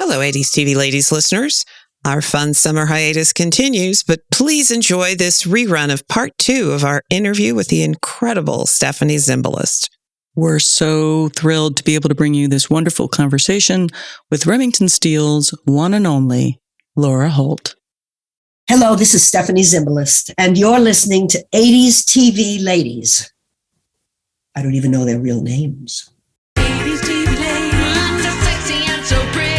Hello, 80s TV Ladies listeners. Our fun summer hiatus continues, but please enjoy this rerun of part 2 of our interview with the incredible Stephanie Zimbalist. We're so thrilled to be able to bring you this wonderful conversation with Remington Steele's one and only Laura Holt. Hello, this is Stephanie Zimbalist, and you're listening to 80s TV Ladies. I don't even know their real names. 80s TV ladies, so sexy and so pretty.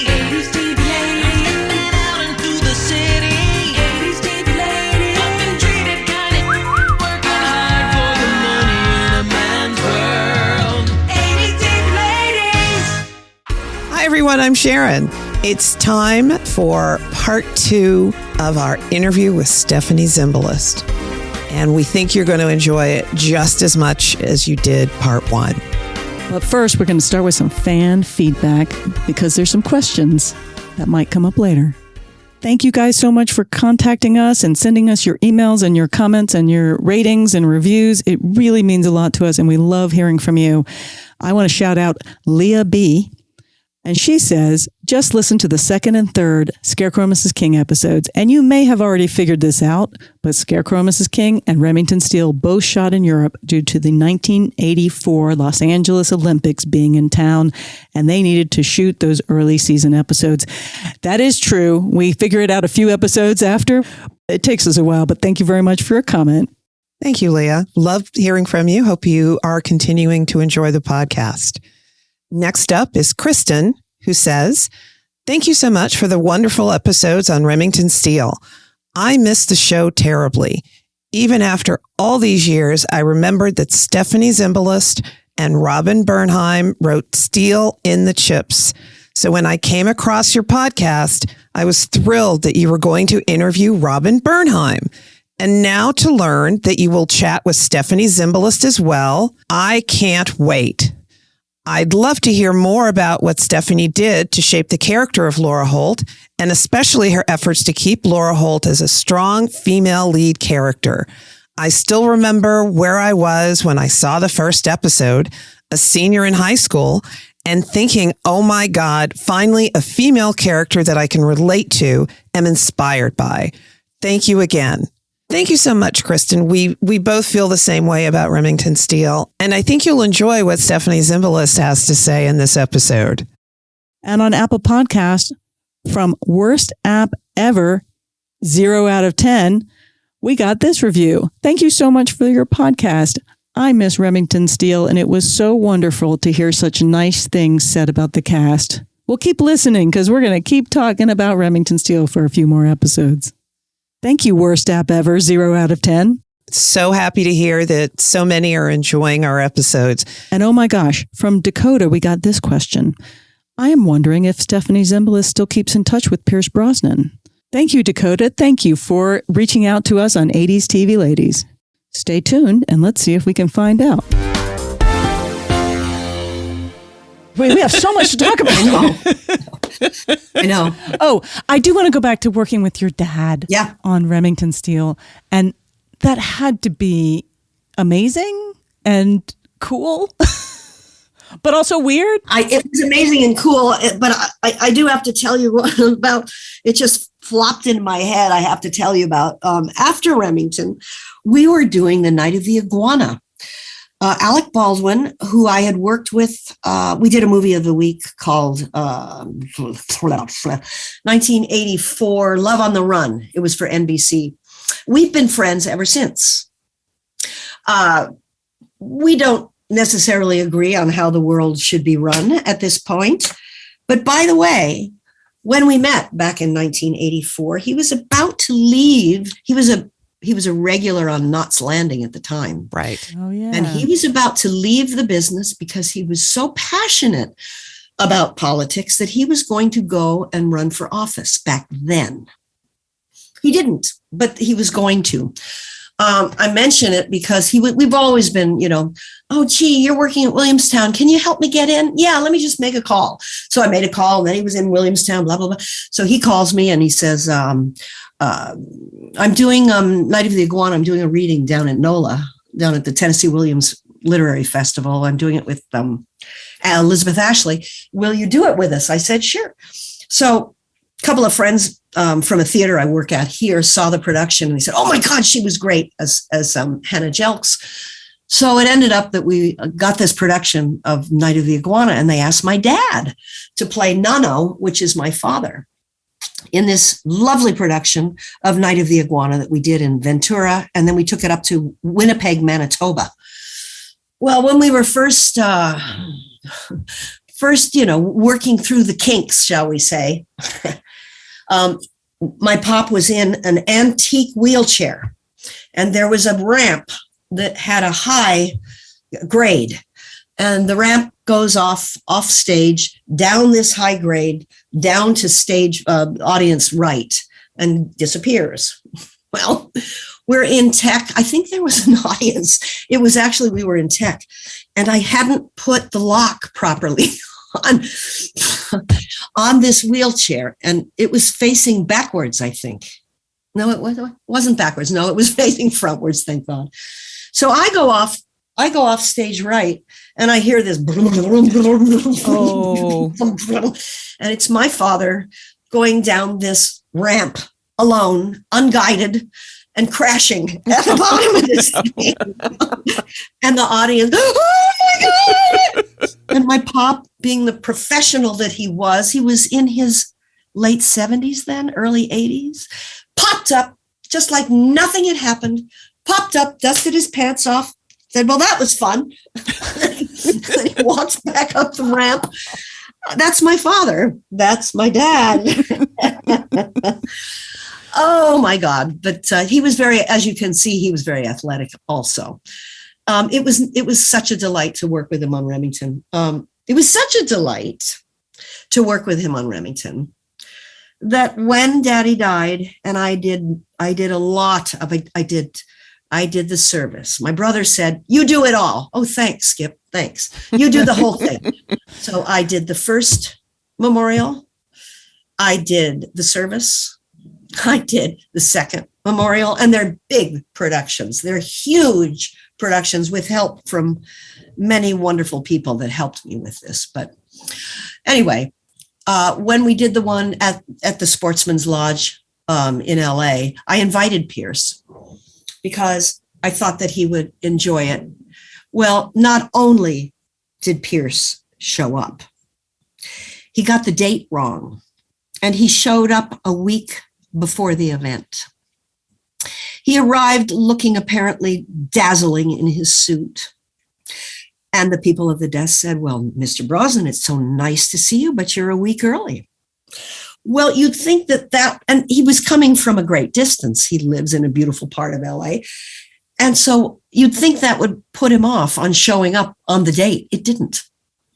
80s TV ladies, stepping out into the city. 80s TV ladies, often treated kind of working hard for the money in a man's world. 80s TV ladies. Hi, everyone. I'm Sharon. It's time for part 2 of our interview with Stephanie Zimbalist. And we think you're going to enjoy it just as much as you did part 1. But first, we're going to start with some fan feedback because there's some questions that might come up later. Thank you guys so much for contacting us and sending us your emails and your comments and your ratings and reviews. It really means a lot to us, and we love hearing from you. I want to shout out Leah B., and she says, just listen to the second and third Scarecrow Mrs. King episodes, and you may have already figured this out, but Scarecrow Mrs. King and Remington Steele both shot in Europe due to the 1984 Los Angeles Olympics being in town, and they needed to shoot those early season episodes. That is true. We figure it out a few episodes after. It takes us a while, but thank you very much for your comment. Thank you, Leah. Love hearing from you. Hope you are continuing to enjoy the podcast. Next up is Kristen, who says, thank you so much for the wonderful episodes on Remington Steele. I missed the show terribly. Even after all these years, I remembered that Stephanie Zimbalist and Robin Bernheim wrote Steele in the chips. So when I came across your podcast, I was thrilled that you were going to interview Robin Bernheim. And now to learn that you will chat with Stephanie Zimbalist as well, I can't wait. I'd love to hear more about what Stephanie did to shape the character of Laura Holt, and especially her efforts to keep Laura Holt as a strong female lead character. I still remember where I was when I saw the first episode, a senior in high school, and thinking, oh my God, finally a female character that I can relate to, am inspired by. Thank you again. Thank you so much, Kristen. We both feel the same way about Remington Steele, and I think you'll enjoy what Stephanie Zimbalist has to say in this episode. And on Apple Podcast, from Worst App Ever, 0 out of 10, we got this review. Thank you so much for your podcast. I miss Remington Steele, and it was so wonderful to hear such nice things said about the cast. We'll keep listening because we're going to keep talking about Remington Steele for a few more episodes. Thank you, Worst App Ever, 0 out of 10. So happy to hear that so many are enjoying our episodes. And oh my gosh, from Dakota, we got this question. I am wondering if Stephanie Zimbalist still keeps in touch with Pierce Brosnan. Thank you, Dakota. Thank you for reaching out to us on 80s TV Ladies. Stay tuned and let's see if we can find out. We have so much to talk about. I know. Oh, I do want to go back to working with your dad on Remington Steele. And that had to be amazing and cool, but also weird. It was amazing and cool, but I do have to tell you about, it just flopped into my head. I have to tell you about, after Remington, we were doing the Night of the Iguana. Alec Baldwin, who I had worked with, we did a movie of the week called 1984 Love on the Run. It was for NBC. We've been friends ever since. We don't necessarily agree on how the world should be run at this point. But by the way, when we met back in 1984, he was about to leave. He was a regular on Knots Landing at the time. Right. Oh, yeah. And he was about to leave the business because he was so passionate about politics that he was going to go and run for office back then. He didn't, but he was going to. I mention it because we've always been, oh, gee, you're working at Williamstown. Can you help me get in? Yeah, let me just make a call. So I made a call, and then he was in Williamstown, blah, blah, blah. So he calls me and he says, I'm doing Night of the Iguana. I'm doing a reading down at NOLA, down at the Tennessee Williams literary festival. I'm doing it with Elizabeth Ashley. Will you do it with us? I said, sure. So a couple of friends from a theater I work at here saw the production and they said, oh my God, she was great as Hannah Jelks. So it ended up that we got this production of Night of the Iguana, and they asked my dad to play Nano, which is my father, in this lovely production of Night of the Iguana that we did in Ventura. And then we took it up to Winnipeg, Manitoba. Well, when we were first, working through the kinks, shall we say, my pop was in an antique wheelchair, and there was a ramp that had a high grade, and the ramp goes off stage, down this high grade, down to stage audience right, and disappears. Well, we're in tech. I think there was an audience. It was actually, we were in tech, and I hadn't put the lock properly on this wheelchair, and it was facing backwards, I think. No, it wasn't backwards. No, it was facing frontwards, thank God. So I go off stage right, and I hear this, Oh. and it's my father going down this ramp alone, unguided, and crashing at the bottom of this thing. And the audience, oh my God! And my pop, being the professional that he was in his late 70s then, early 80s, popped up just like nothing had happened, popped up, dusted his pants off, said, well, that was fun. And he walks back up the ramp. That's my father. That's my dad. Oh my God. But he was as you can see, he was very athletic also. It was such a delight to work with him on Remington. It was such a delight to work with him on Remington that when Daddy died, and I did a lot of it, I did the service. My brother said, you do it all. Oh, thanks, Skip. Thanks. You do the whole thing. So I did the first memorial. I did the service. I did the second memorial, and they're big productions. They're huge productions with help from many wonderful people that helped me with this. But anyway, when we did the one at the Sportsman's Lodge in LA, I invited Pierce because I thought that he would enjoy it. Well, not only did Pierce show up, he got the date wrong, and he showed up a week before the event. He arrived looking apparently dazzling in his suit. And the people of the desk said, well, Mr. Brosnan, it's so nice to see you, but you're a week early. Well, you'd think and he was coming from a great distance. He lives in a beautiful part of LA. And so you'd think that would put him off on showing up on the date. It didn't.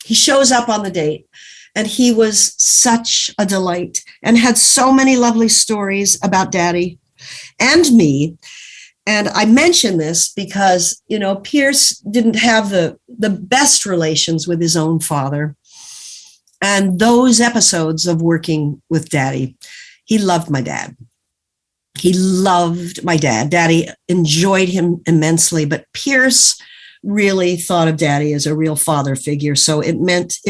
He shows up on the date, and he was such a delight and had so many lovely stories about Daddy and me. And I mention this because, Pierce didn't have the best relations with his own father. And those episodes of working with Daddy, he loved my dad. He loved my dad. Daddy enjoyed him immensely, but Pierce really thought of Daddy as a real father figure. So it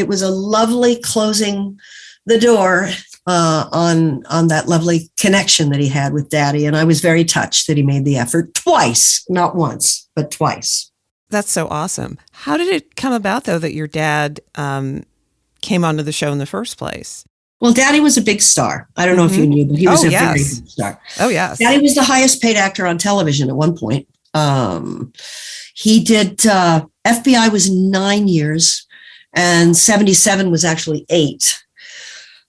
was a lovely closing the door on that lovely connection that he had with Daddy. And I was very touched that he made the effort twice, not once, but twice. That's so awesome. How did it come about, though, that your dad came onto the show in the first place? Well, Daddy was a big star. I don't know if you knew, but he was very big star. Oh, yes. Daddy was the highest paid actor on television at one point. He did, FBI was 9 years, and 77 was actually 8.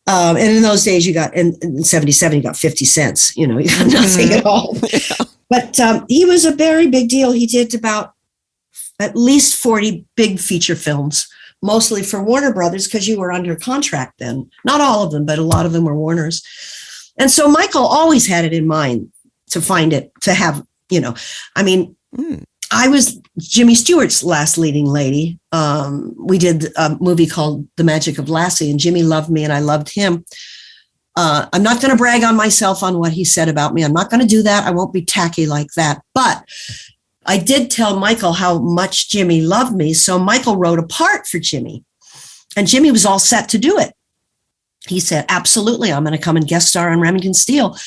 And in those days, in 77, you got 50 cents, you got nothing at all. Yeah. But he was a very big deal. He did about at least 40 big feature films, mostly for Warner Brothers, because you were under contract then. Not all of them, but a lot of them were Warner's. And so Michael always had it in mind to have, I was Jimmy Stewart's last leading lady. We did a movie called The Magic of Lassie, and Jimmy loved me and I loved him. I'm not going to brag on myself on what he said about me. I'm not going to do that. I won't be tacky like that. But I did tell Michael how much Jimmy loved me. So Michael wrote a part for Jimmy, and Jimmy was all set to do it. He said, absolutely, I'm going to come and guest star on Remington Steele.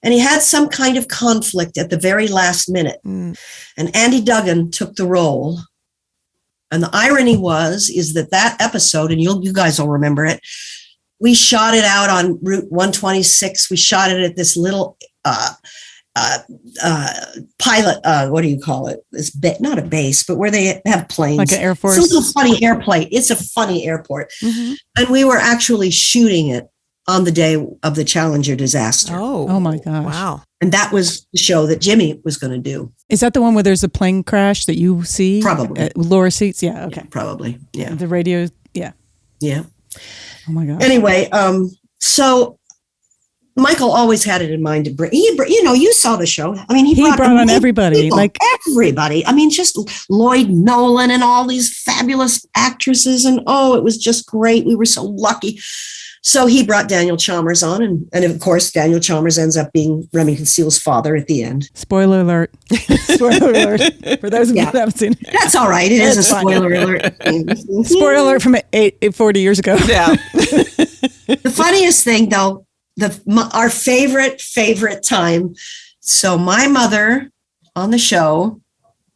And he had some kind of conflict at the very last minute. And Andy Duggan took the role. And the irony is that episode, and you guys will remember it, we shot it out on Route 126. We shot it at this little pilot, what do you call it? It's not a base, but where they have planes. Like an Air Force. It's a little funny airplane. It's a funny airport. Mm-hmm. And we were actually shooting it on the day of the Challenger disaster. Oh my gosh. Wow. And that was the show that Jimmy was going to do. Is that the one where there's a plane crash that you see? Probably. Laura seats? Yeah, okay. Yeah, probably, yeah. The radio, yeah. Yeah. Oh my gosh. Anyway, so Michael always had it in mind to bring, you saw the show. I mean, he brought on everybody. People, like everybody. I mean, just Lloyd Nolan and all these fabulous actresses. And it was just great. We were so lucky. So he brought Daniel Chalmers on. And of course, Daniel Chalmers ends up being Remington Steele's father at the end. Spoiler alert. Spoiler alert. For those of you that haven't seen it. That's all right. It is a spoiler alert. Spoiler alert from 40 years ago. Yeah. The funniest thing, though, our favorite time. So my mother on the show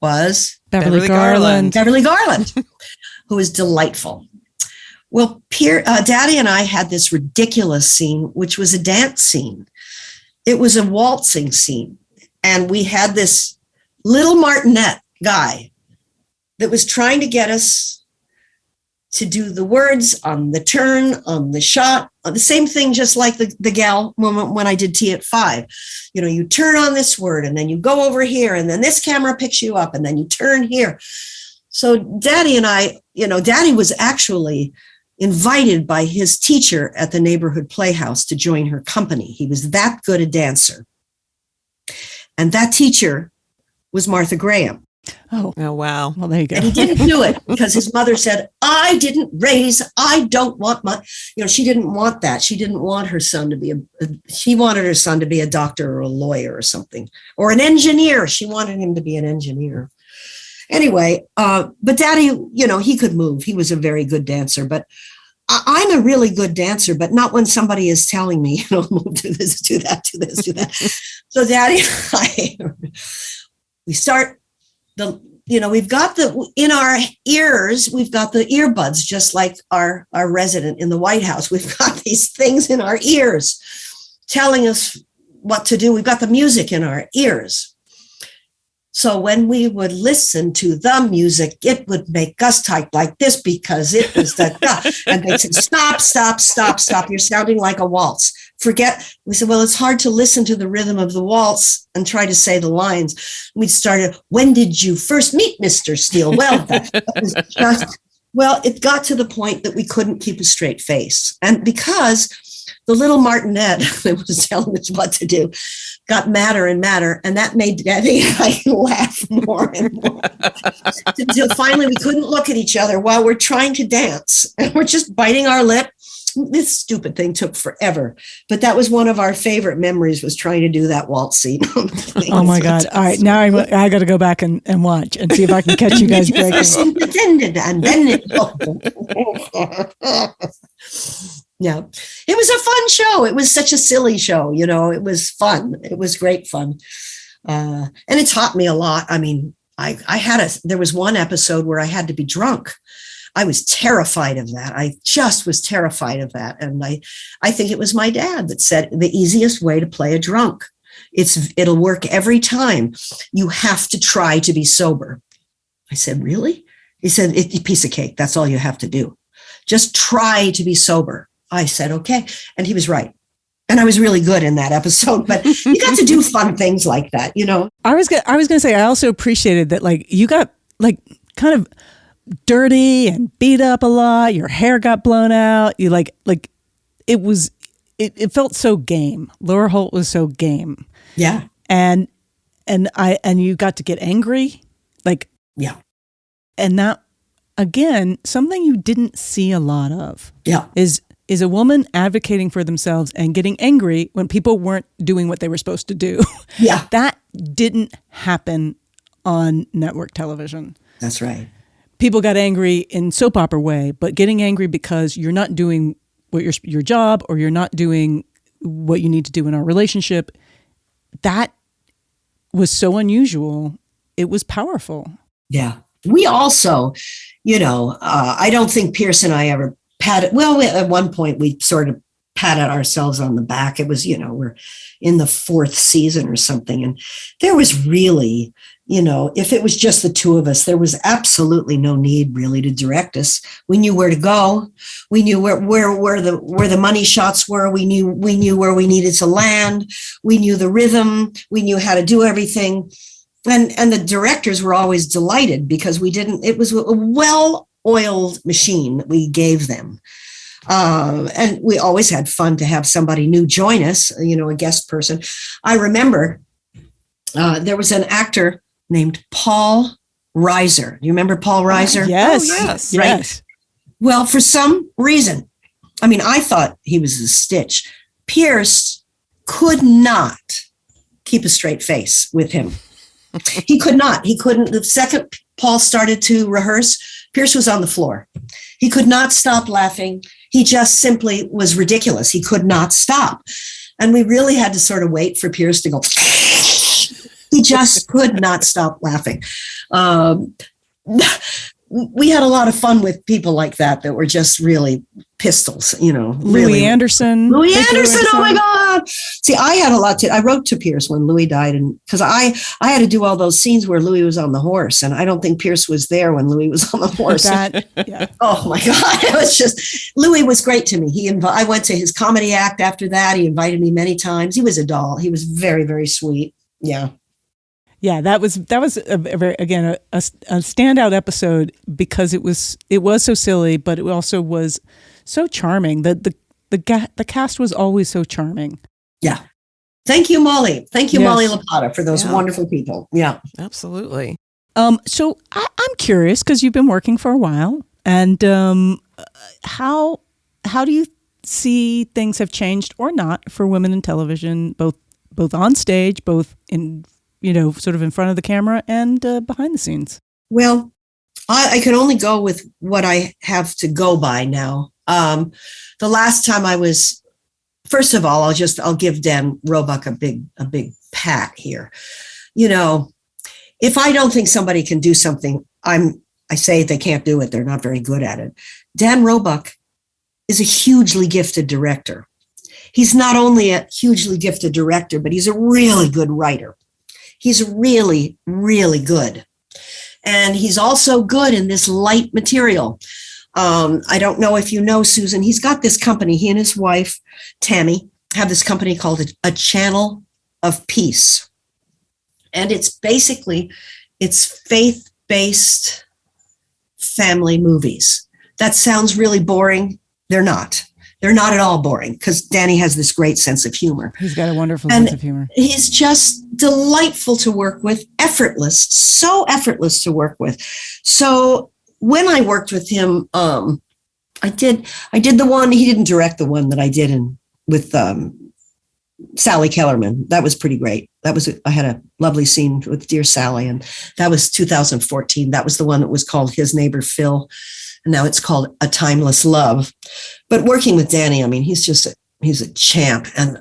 was Beverly Garland. Beverly Garland, who is delightful. Well, Daddy and I had this ridiculous scene, which was a dance scene. It was a waltzing scene. And we had this little martinet guy that was trying to get us to do the words on the turn, on the shot, on the same thing, just like the gal when I did Tea at 5. You turn on this word and then you go over here and then this camera picks you up and then you turn here. So Daddy and I, Daddy was actually invited by his teacher at the neighborhood playhouse to join her company. He was that good a dancer. And that teacher was Martha Graham. Oh, wow. Well, there you go. And he didn't do it because his mother said, I don't want she didn't want that. She didn't want her son to be she wanted her son to be a doctor or a lawyer or something, or an engineer. She wanted him to be an engineer. Anyway, but Daddy, he could move. He was a very good dancer, but I'm a really good dancer, but not when somebody is telling me, move, do this, do that, do this, do that. So Daddy and I, we start we've got in our ears, we've got the earbuds, just like our resident in the White House. We've got these things in our ears telling us what to do. We've got the music in our ears. So when we would listen to the music, it would make us type like this because it was and they said, stop, stop, stop, stop. You're sounding like a waltz. We said, well, it's hard to listen to the rhythm of the waltz and try to say the lines. We started, when did you first meet Mr. Steele? Well, it got to the point that we couldn't keep a straight face. And because the little martinet that was telling us what to do got madder and madder, and that made Daddy and I laugh more and more until finally we couldn't look at each other while we're trying to dance, and we're just biting our lip. This stupid thing took forever, but that was one of our favorite memories, was trying to do that waltz scene. Oh my God. All right. Now I got to go back and watch and see if I can catch you guys breaking. And then yeah, it was a fun show. It was such a silly show. It was fun. It was great fun. And it taught me a lot. I mean, there was one episode where I had to be drunk. I was terrified of that. I just was terrified of that. And I think it was my dad that said the easiest way to play a drunk, it'll work every time. You have to try to be sober. I said, really? He said, it's a piece of cake. That's all you have to do. Just try to be sober. I said, okay. And he was right. And I was really good in that episode, but you got to do fun things like that, I was going to say, I also appreciated that, you got kind of dirty and beat up a lot. Your hair got blown out. You it felt so game. Laura Holt was so game. Yeah. And you got to get angry. Yeah. And that, again, something you didn't see a lot of. Yeah. Is a woman advocating for themselves and getting angry when people weren't doing what they were supposed to do. Yeah. That didn't happen on network television. That's right. People got angry in soap opera way, but getting angry because you're not doing what your job, or you're not doing what you need to do in our relationship, that was so unusual. It was powerful. Yeah. We also, I don't think Pierce and I ever patted, well, at one point we sort of patted ourselves on the back. It was, we're in the 4th season or something. And there was really, if it was just the two of us, there was absolutely no need really to direct us. We knew where to go. We knew where the money shots were. We knew where we needed to land. We knew the rhythm. We knew how to do everything. And the directors were always delighted because it was a well-oiled machine that we gave them. And we always had fun to have somebody new join us, a guest person. I remember there was an actor named Paul Reiser. Do you remember Paul Reiser? Yes. Oh, yes. Right. Yes. Well, for some reason, I thought he was a stitch. Pierce could not keep a straight face with him. He could not. He couldn't. The second Paul started to rehearse, Pierce was on the floor. He could not stop laughing. He just simply was ridiculous. He could not stop. And we really had to sort of wait for Pierce to go. He just could not stop laughing. We had a lot of fun with people like that were just really pistols, Louis Anderson. Louis Anderson, oh my God. See, I had a lot I wrote to Pierce when Louis died, and because I had to do all those scenes where Louis was on the horse, and I don't think Pierce was there when Louis was on the horse. Yeah. Oh my God. It was just, Louis was great to me. I went to his comedy act after that. He invited me many times. He was a doll. He was very, very sweet. Yeah. Yeah, that was a very, again, a standout episode because it was so silly, but it also was so charming. The cast was always so charming. Yeah. Thank you, Molly. Thank you, Yes. Molly LaPata, for those wonderful people. Yeah. Absolutely. So I'm curious because you've been working for a while, and how do you see things have changed or not for women in television, both on stage, both in sort of in front of the camera and behind the scenes? Well, I can only go with what I have to go by now. The last time I was, first of all, I'll give Dan Roebuck a big pat here. If I don't think somebody can do something, I say they can't do it. They're not very good at it. Dan Roebuck is a hugely gifted director. He's not only a hugely gifted director, but he's a really good writer. He's really, really good. And he's also good in this light material. I don't know if you know, Susan, he's got this company. He and his wife, Tammy, have this company called A Channel of Peace. And it's faith-based family movies. That sounds really boring. They're not. They're not at all boring because Danny has this great sense of humor. He's got a wonderful sense of humor. He's just delightful to work with, so effortless to work with. So when I worked with him, I did the one, he didn't direct the one that I did with Sally Kellerman. That was pretty great. I had a lovely scene with Dear Sally, and that was 2014. That was the one that was called His Neighbor Phil. And now it's called A Timeless Love. But working with Danny, he's a champ. And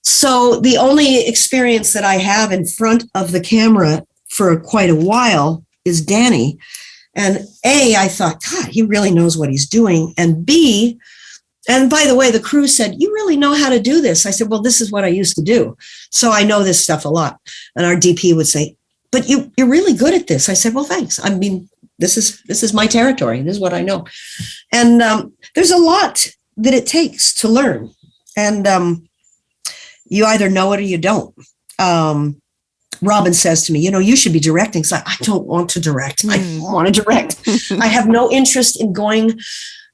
so the only experience that I have in front of the camera for quite a while is Danny. And A, I thought, God, he really knows what he's doing. And B, and by the way, the crew said, you really know how to do this. I said, well, this is what I used to do. So I know this stuff a lot. And our DP would say, but you're really good at this. I said, well, thanks. This is my territory. This is what I know. And there's a lot that it takes to learn. And you either know it or you don't. Robin says to me, you should be directing. So I don't want to direct. I don't want to direct. I have no interest in going,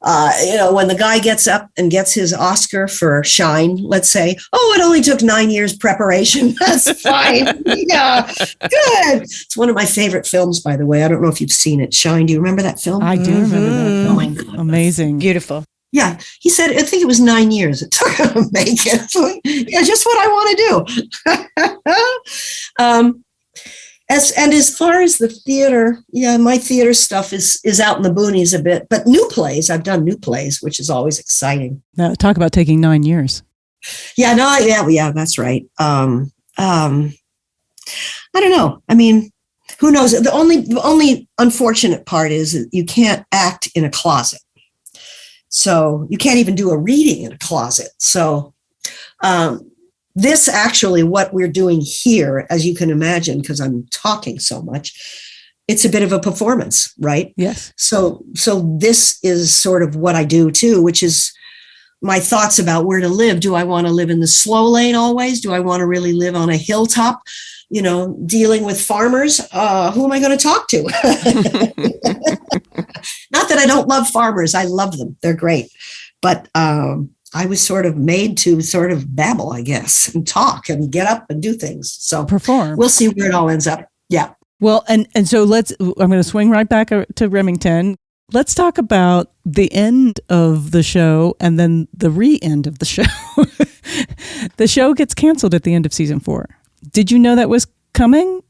when the guy gets up and gets his Oscar for Shine, let's say, it only took 9 years preparation. That's fine. Yeah, good. It's one of my favorite films, by the way. I don't know if you've seen it. Shine. Do you remember that film? I do remember that. Oh my God. Amazing. Beautiful. Yeah. He said, I think it was 9 years it took him to make it. Yeah, just what I want to do. As far as the theater, yeah, my theater stuff is out in the boonies a bit, but new plays, I've done new plays, which is always exciting. Now, talk about taking 9 years. Yeah, no, yeah, that's right. I don't know. I mean, who knows? The only unfortunate part is that you can't act in a closet. So you can't even do a reading in a closet. So this actually, what we're doing here, as you can imagine, because I'm talking so much, it's a bit of a performance, right? Yes. So this is sort of what I do too, which is my thoughts about where to live. Do I want to live in the slow lane always? Do I want to really live on a hilltop, dealing with farmers? Who am I going to talk to? Not that I don't love farmers. I love them. They're great. But I was sort of made to sort of babble, I guess, and talk and get up and do things. So Perform. We'll see where it all ends up. Yeah. Well, and so I'm going to swing right back to Remington. Let's talk about the end of the show and then the re-end of the show. The show gets canceled at the end of season 4. Did you know that was coming?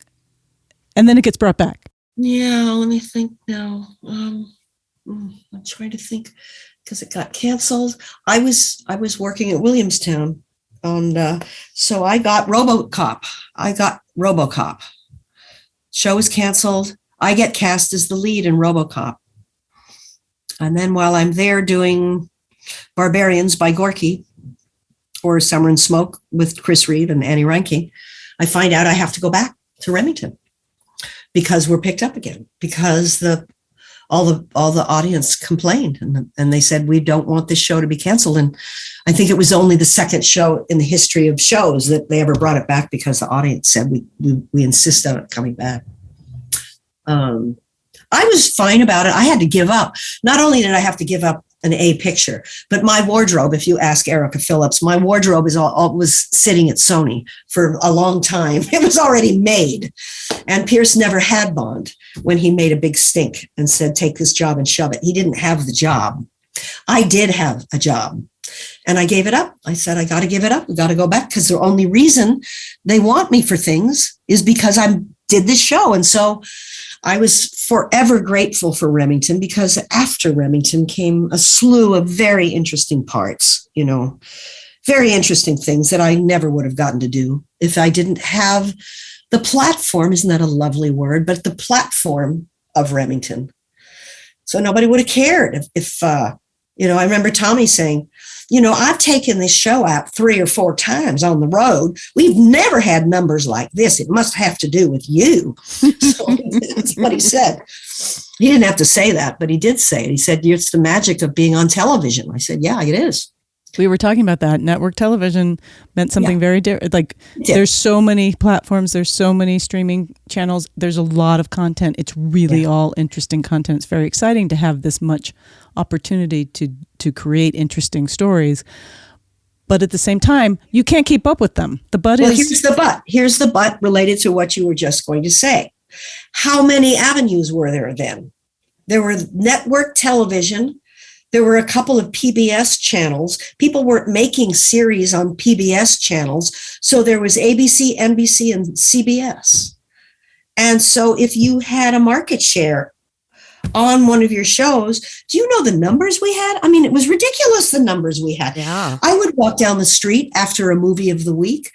And then it gets brought back. Yeah, let me think now. I'm trying to think because it got canceled. I was working at Williamstown, and so I got RoboCop. Show is canceled. I get cast as the lead in RoboCop. And then while I'm there doing Barbarians by Gorky or Summer and Smoke with Chris Reeve and Annie Reinke, I find out I have to go back to Remington because we're picked up again, because all the audience complained and they said, we don't want this show to be canceled. And I think it was only the second show in the history of shows that they ever brought it back because the audience said we insist on it coming back. I was fine about it. I had to give up. Not only did I have to give up an A picture, but my wardrobe, if you ask Erica Phillips, my wardrobe was sitting at Sony for a long time. It was already made. And Pierce never had Bond when he made a big stink and said, take this job and shove it. He didn't have the job. I did have a job. And I gave it up. I said, I got to give it up. We got to go back because the only reason they want me for things is because I did this show. And so I was forever grateful for Remington because after Remington came a slew of very interesting parts, very interesting things that I never would have gotten to do if I didn't have the platform. Isn't that a lovely word? But the platform of Remington. So nobody would have cared if I remember Tommy saying, I've taken this show out 3 or 4 times on the road. We've never had numbers like this. It must have to do with you. So that's what he said. He didn't have to say that, but he did say it. He said, it's the magic of being on television. I said, yeah, it is. We were talking about that. Network television meant something very different. Like there's so many platforms. There's so many streaming channels. There's a lot of content. It's really all interesting content. It's very exciting to have this much opportunity to create interesting stories. But at the same time, you can't keep up with them. The but is... Here's the but. Here's the but related to what you were just going to say. How many avenues were there then? There were network television. There were a couple of PBS channels. People weren't making series on PBS channels. So there was ABC, NBC, and CBS. And so if you had a market share on one of your shows, do you know the numbers we had? I mean, it was ridiculous, the numbers we had. Yeah. I would walk down the street after a movie of the week.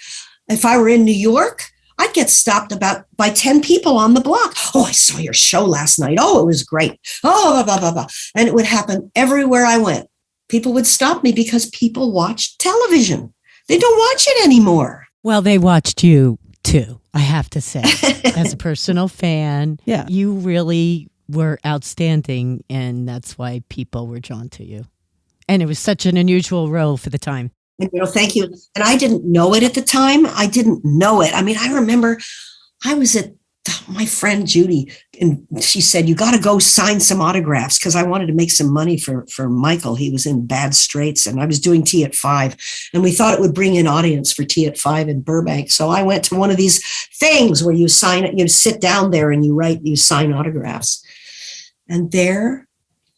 If I were in New York, I'd get stopped by 10 people on the block. Oh, I saw your show last night. Oh, it was great. Oh, blah, blah, blah, blah. And it would happen everywhere I went. People would stop me because people watched television. They don't watch it anymore. Well, they watched you too, I have to say. As a personal fan, you really were outstanding, and that's why people were drawn to you. And it was such an unusual role for the time. And, thank you. And I didn't know it at the time. I didn't know it. I mean, I remember I was at my friend Judy, and she said, you got to go sign some autographs because I wanted to make some money for Michael. He was in bad straits, and I was doing Tea at 5, and we thought it would bring in audience for Tea at 5 in Burbank. So I went to one of these things where you sign it, you sit down there and you sign autographs. And there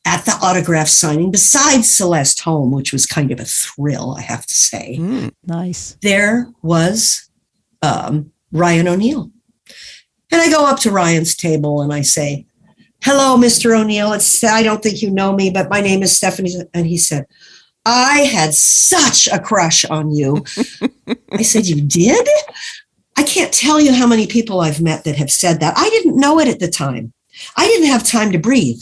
at the autograph signing, besides Celeste Holm, which was kind of a thrill, I have to say. Nice. There was Ryan O'Neal. And I go up to Ryan's table and I say, "Hello, Mr. O'Neill. I don't think you know me, but my name is Stephanie." And he said, "I had such a crush on you." I said, "You did?" I can't tell you how many people I've met that have said that. I didn't know it at the time. I didn't have time to breathe.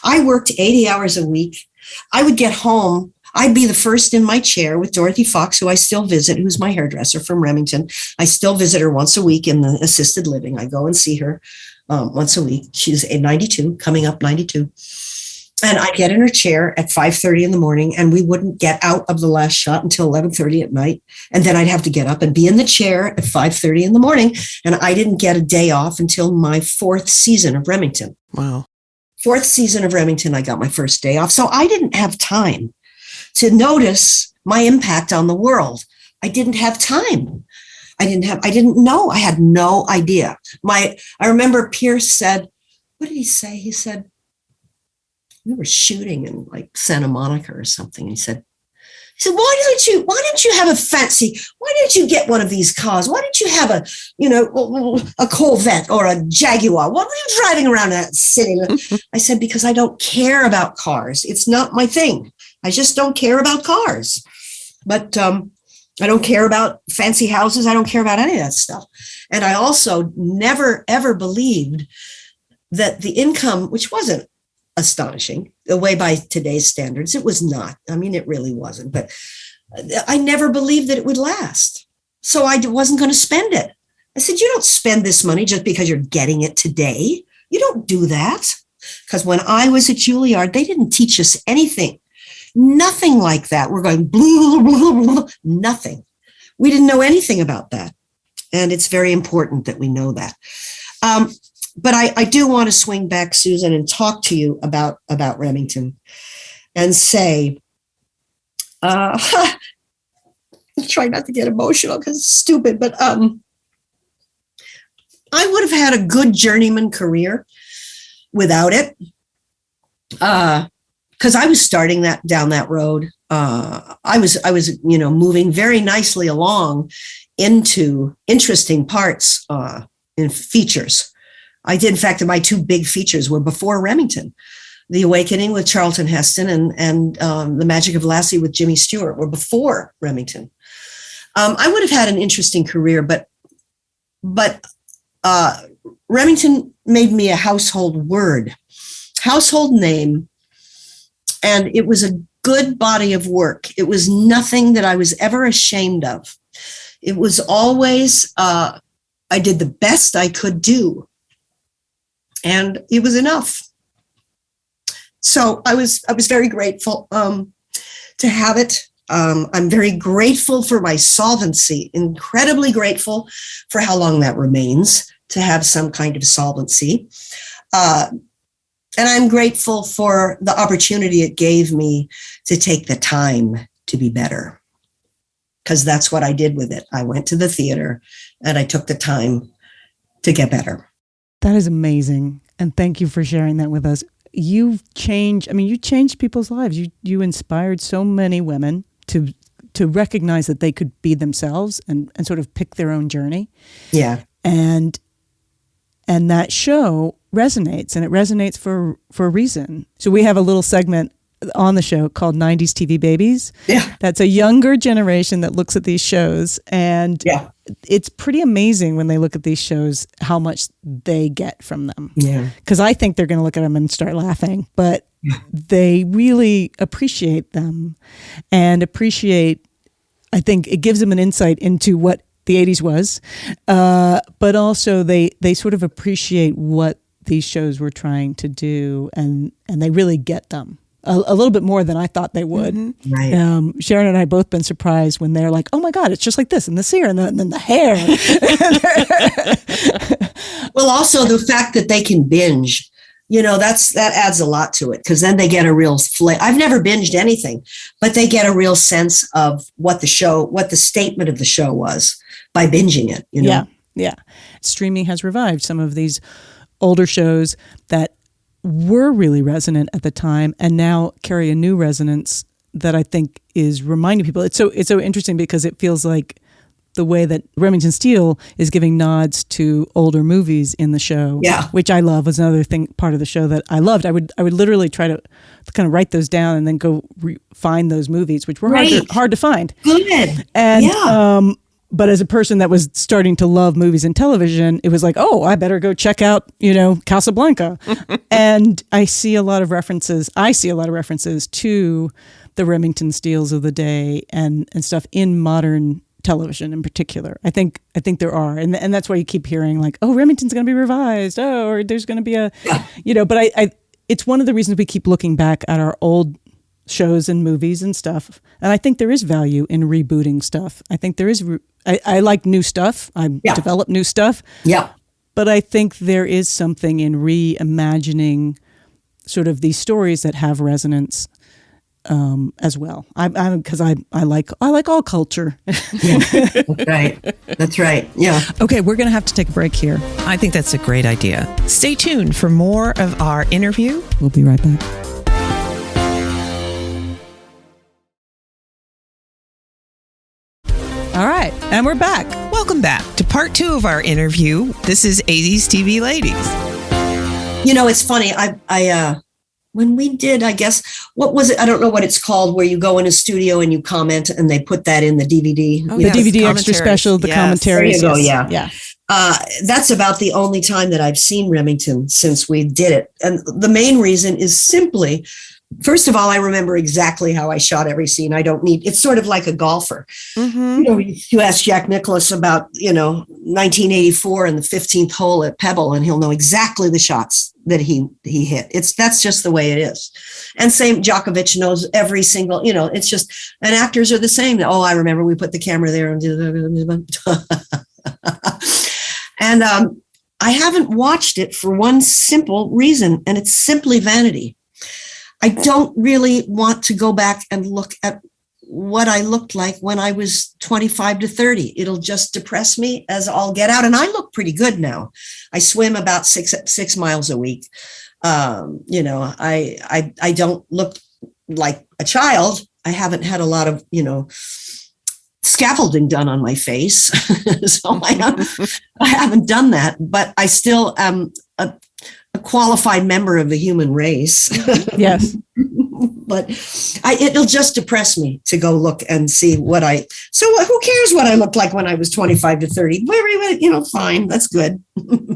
I worked 80 hours a week. I would get home. I'd be the first in my chair with Dorothy Fox, who I still visit, who's my hairdresser from Remington. I still visit her once a week in the assisted living. I go and see her once a week. She's 92, coming up 92. And I'd get in her chair at 5:30 in the morning, and we wouldn't get out of the last shot until 11:30 at night. And then I'd have to get up and be in the chair at 5:30 in the morning. And I didn't get a day off until my 4th season of Remington. Wow. 4th season of Remington, I got my first day off. So I didn't have time to notice my impact on the world. I didn't have time. I didn't know. I had no idea. I remember Pierce said, what did he say? He said, we were shooting in like Santa Monica or something. He said, why didn't you have a fancy? Why didn't you get one of these cars? Why didn't you have a Corvette or a Jaguar? What were you driving around that city? I said, because I don't care about cars. It's not my thing. I just don't care about cars. But I don't care about fancy houses. I don't care about any of that stuff. And I also never, ever believed that the income, which wasn't astonishing, the way by today's standards, it was not. I mean, it really wasn't. But I never believed that it would last. So I wasn't going to spend it. I said, you don't spend this money just because you're getting it today. You don't do that. Because when I was at Juilliard, they didn't teach us anything. Nothing like that. We're going blah, blah, blah, nothing. We didn't know anything about that. And it's very important that we know that. But I do want to swing back, Susan, and talk to you about Remington and say, try not to get emotional because it's stupid, but I would have had a good journeyman career without it. Because I was starting down that road. I was moving very nicely along into interesting parts in features. I did, in fact, my 2 big features were before Remington. The Awakening with Charlton Heston and The Magic of Lassie with Jimmy Stewart were before Remington. I would have had an interesting career, but Remington made me a household word, household name, and it was a good body of work. It was nothing that I was ever ashamed of. It was always, I did the best I could do. And it was enough. So I was very grateful to have it. I'm very grateful for my solvency, incredibly grateful for how long that remains to have some kind of solvency. And I'm grateful for the opportunity it gave me to take the time to be better. Because that's what I did with it. I went to the theater and I took the time to get better. That is amazing. And thank you for sharing that with us. You changed people's lives. You inspired so many women to recognize that they could be themselves and sort of pick their own journey. Yeah. And that show resonates, and it resonates for a reason. So we have a little segment on the show called 90s TV Babies. Yeah. That's a younger generation that looks at these shows, and it's pretty amazing when they look at these shows how much they get from them. Yeah. Because I think they're going to look at them and start laughing, but they really appreciate them and I think it gives them an insight into what the 80s was, but also they sort of appreciate what these shows were trying to do, and they really get them. A little bit more than I thought they would. Mm-hmm. Right. Sharon and I both been surprised when they're like, "Oh my God, it's just like this, and this here, and then the hair." Well, also the fact that they can binge, that adds a lot to it, because then they get a real flavor. I've never binged anything, but they get a real sense of what the statement of the show was by binging it. Yeah. Streaming has revived some of these older shows that were really resonant at the time and now carry a new resonance that I think is reminding people. It's so interesting because it feels like the way that Remington Steele is giving nods to older movies in the show, which I love, was another part of the show that I loved. I would literally try to kind of write those down and then go find those movies, which were hard to find. Good. And but as a person that was starting to love movies and television, it was like, oh, I better go check out, Casablanca. And I see a lot of references to the Remington Steeles of the day and stuff in modern television in particular. I think there are. And that's why you keep hearing like, oh, Remington's going to be revised. Oh, or there's going to be but I it's one of the reasons we keep looking back at our old shows and movies and stuff. And I think there is value in rebooting stuff. I think there is, I like new stuff. I develop new stuff. Yeah. But I think there is something in reimagining sort of these stories that have resonance as well. Because I like all culture. That's right. Yeah. Okay, we're going to have to take a break here. I think that's a great idea. Stay tuned for more of our interview. We'll be right back. All right, and we're back. Welcome back to part 2 of our interview. This is 80s TV Ladies. It's funny. I when we did, I guess, what was it? I don't know what it's called, where you go in a studio and you comment and they put that in the DVD. The DVD extra special, the commentaries. There you go, yeah. That's about the only time that I've seen Remington since we did it. And the main reason is simply, first of all, I remember exactly how I shot every scene. It's sort of like a golfer. Mm-hmm. You ask Jack Nicklaus about, 1984 and the 15th hole at Pebble, and he'll know exactly the shots that he hit. That's just the way it is. And same, Djokovic knows every single, it's just, and actors are the same. Oh, I remember we put the camera there and and I haven't watched it for one simple reason, and it's simply vanity. I don't really want to go back and look at what I looked like when I was 25 to 30. It'll just depress me as all get out. And I look pretty good now. I swim about six miles a week. I don't look like a child. I haven't had a lot of, scaffolding done on my face. So I haven't done that, but I still am a qualified member of the human race. Yes. But it'll just depress me to go look and see who cares what I looked like when I was 25 to 30? Fine. That's good.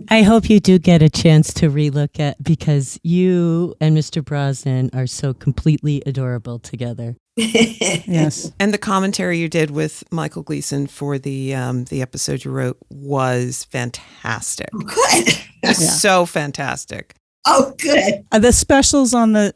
I hope you do get a chance to relook at, because you and Mr. Brosnan are so completely adorable together. Yes. And the commentary you did with Michael Gleason for the episode you wrote was fantastic. Good. So fantastic. Oh, good. The specials on the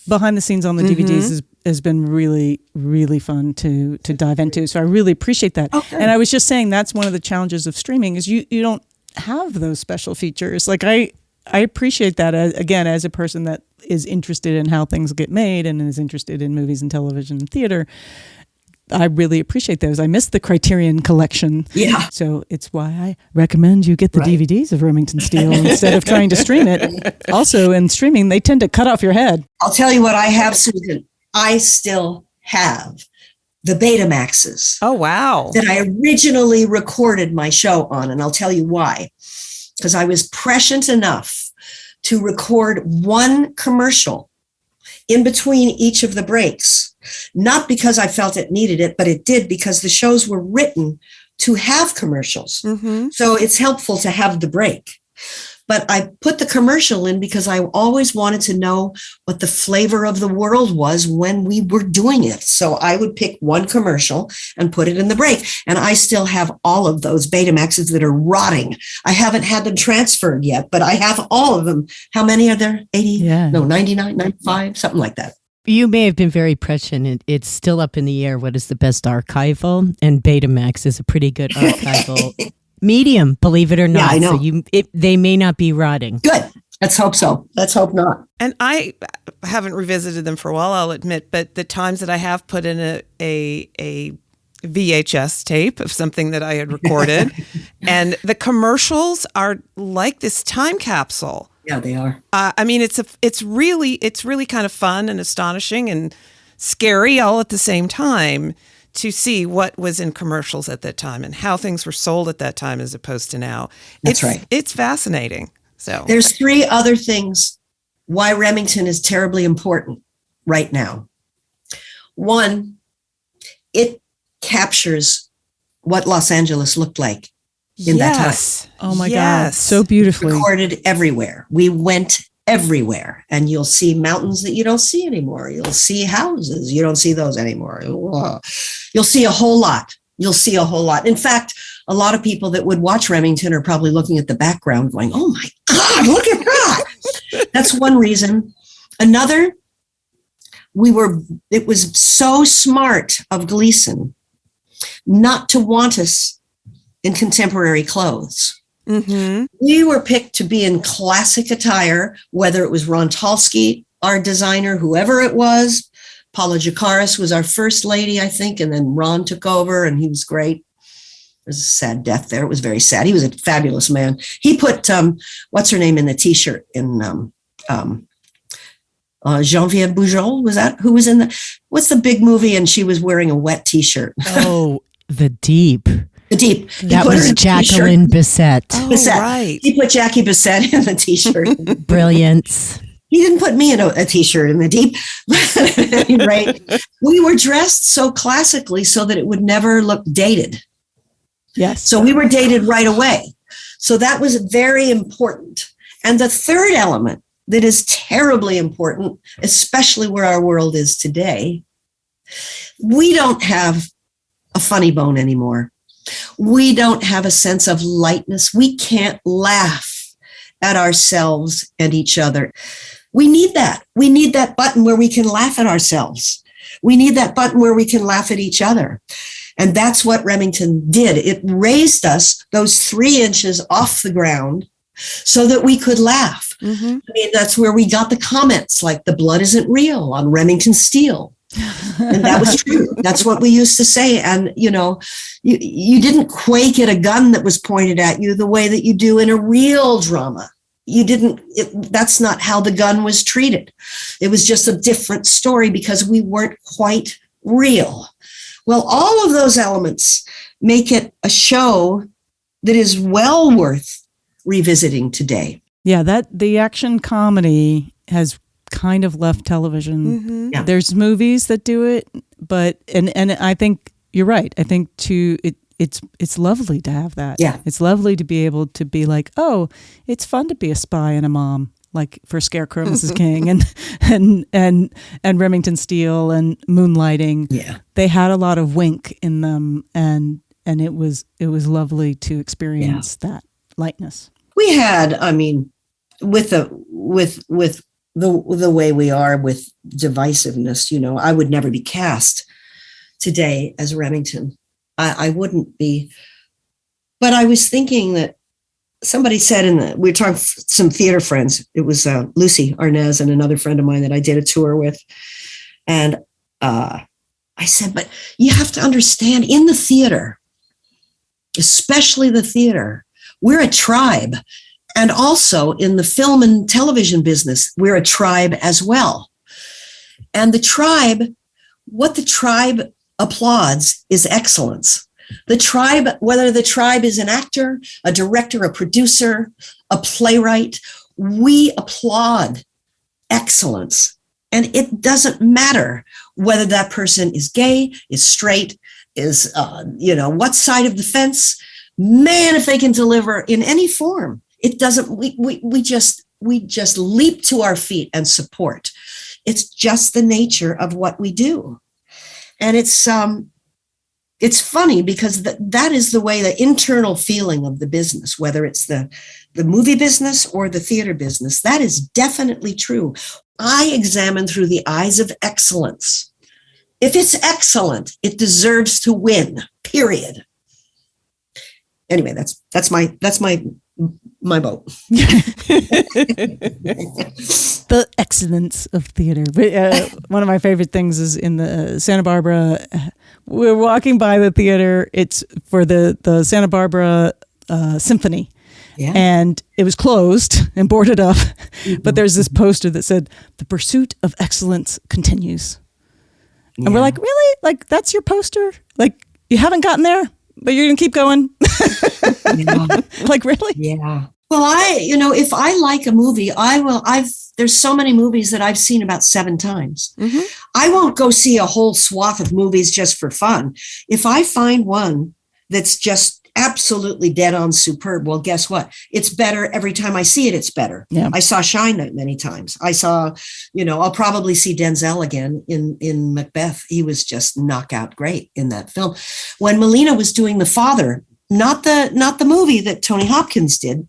behind the scenes on the DVDs has been really, really fun to dive into. So I really appreciate that. Okay. And I was just saying that's one of the challenges of streaming is you don't have those special features. Like I appreciate that as a person that is interested in how things get made and is interested in movies and television and theater. I really appreciate those. I missed the Criterion collection. Yeah. So it's why I recommend you get the DVDs of Remington Steele instead of trying to stream it. Also, in streaming, they tend to cut off your head. I'll tell you what I have, Susan. I still have the Betamaxes. Oh, wow. That I originally recorded my show on. And I'll tell you why. Because I was prescient enough to record one commercial in between each of the breaks. Not because I felt it needed it, but it did because the shows were written to have commercials. Mm-hmm. So it's helpful to have the break. But I put the commercial in because I always wanted to know what the flavor of the world was when we were doing it. So I would pick one commercial and put it in the break. And I still have all of those Betamaxes that are rotting. I haven't had them transferred yet, but I have all of them. How many are there? 80? Yeah. No, 99, 95, something like that. You may have been very prescient. It's still up in the air. What is the best archival? And Betamax is a pretty good archival medium, believe it or not. Yeah, I know. So they may not be rotting. Good. Let's hope so. Let's hope not. And I haven't revisited them for a while, I'll admit, but the times that I have put in a VHS tape of something that I had recorded, and the commercials are like this time capsule. Yeah, they are. It's really kind of fun and astonishing and scary all at the same time to see what was in commercials at that time and how things were sold at that time as opposed to now. That's right. It's fascinating. So there's 3 other things why Remington is terribly important right now. One, it captures what Los Angeles looked like in that time. Oh my God. So beautifully. Recorded everywhere. We went everywhere, and you'll see mountains that you don't see anymore. You'll see houses. You don't see those anymore. You'll see a whole lot. In fact, a lot of people that would watch Remington are probably looking at the background going, oh my God, look at that. That's one reason. Another, it was so smart of Gleason not to want us in contemporary clothes. Mm-hmm. We were picked to be in classic attire, whether it was Ron Talsky, our designer, whoever it was. Paula Jakaris was our first lady, I think, and then Ron took over, and he was great. There was a sad death there. It was very sad. He was a fabulous man. He put, what's her name in the T-shirt in Geneviève Bujold, was that? Who was in what's the big movie, and she was wearing a wet T-shirt? Oh, The Deep. The Deep. That was Jacqueline Bisset. Oh, Bisset. right. He put Jackie Bisset in the T-shirt. Brilliance. He didn't put me in a T-shirt in The Deep. Right. We were dressed so classically so that it would never look dated. Yes. So we were dated right away. So that was very important. And the third element that is terribly important, especially where our world is today, we don't have a funny bone anymore. We don't have a sense of lightness. We can't laugh at ourselves and each other. We need that. We need that button where we can laugh at ourselves. We need that button where we can laugh at each other. And that's what Remington did. It raised us those 3 inches off the ground so that we could laugh. Mm-hmm. I mean, that's where we got the comments like the blood isn't real on Remington Steele. And that was true. That's what we used to say. And, you didn't quake at a gun that was pointed at you the way that you do in a real drama. That's not how the gun was treated. It was just a different story because we weren't quite real. Well, all of those elements make it a show that is well worth revisiting today. Yeah, the action comedy has kind of left television. Mm-hmm. Yeah. There's movies that do it, but and I think you're right. I think it's lovely to have that. Yeah. It's lovely to be able to be like, oh, it's fun to be a spy and a mom, like for Scarecrow, Mrs. King, and Remington Steele and Moonlighting. Yeah. They had a lot of wink in them, and it was lovely to experience that lightness. We had, I mean, with the way we are with divisiveness, I would never be cast today as Remington. I wouldn't be. But I was thinking that somebody said we were talking some theater friends. It was Lucy Arnaz and another friend of mine that I did a tour with. And I said, but you have to understand, in the theater, especially the theater, we're a tribe. And also in the film and television business, we're a tribe as well. And what the tribe applauds is excellence. The tribe, whether the tribe is an actor, a director, a producer, a playwright, we applaud excellence. And it doesn't matter whether that person is gay, is straight, is, what side of the fence. Man, if they can deliver in any form, it doesn't, we just leap to our feet and support. It's just the nature of what we do. And it's funny because that is the way, the internal feeling of the business, whether it's the movie business or the theater business, that is definitely true. I examine through the eyes of excellence. If it's excellent, it deserves to win, period. Anyway, that's my boat. The excellence of theater. One of my favorite things is in the Santa Barbara. We're walking by the theater. It's for the Santa Barbara Symphony. Yeah. And it was closed and boarded up. Mm-hmm. But there's this poster that said, "The pursuit of excellence continues." And we're like, really? Like, that's your poster? Like, you haven't gotten there, but you're going to keep going? Like, really? Yeah. Well, if I like a movie, there's so many movies that I've seen about 7 times. Mm-hmm. I won't go see a whole swath of movies just for fun. If I find one that's just absolutely dead on superb, well, guess what? It's better every time I see it. It's better. Yeah. I saw Shine that many times. I saw, I'll probably see Denzel again in Macbeth. He was just knockout great in that film. When Molina was doing The Father, not the movie that Tony Hopkins did.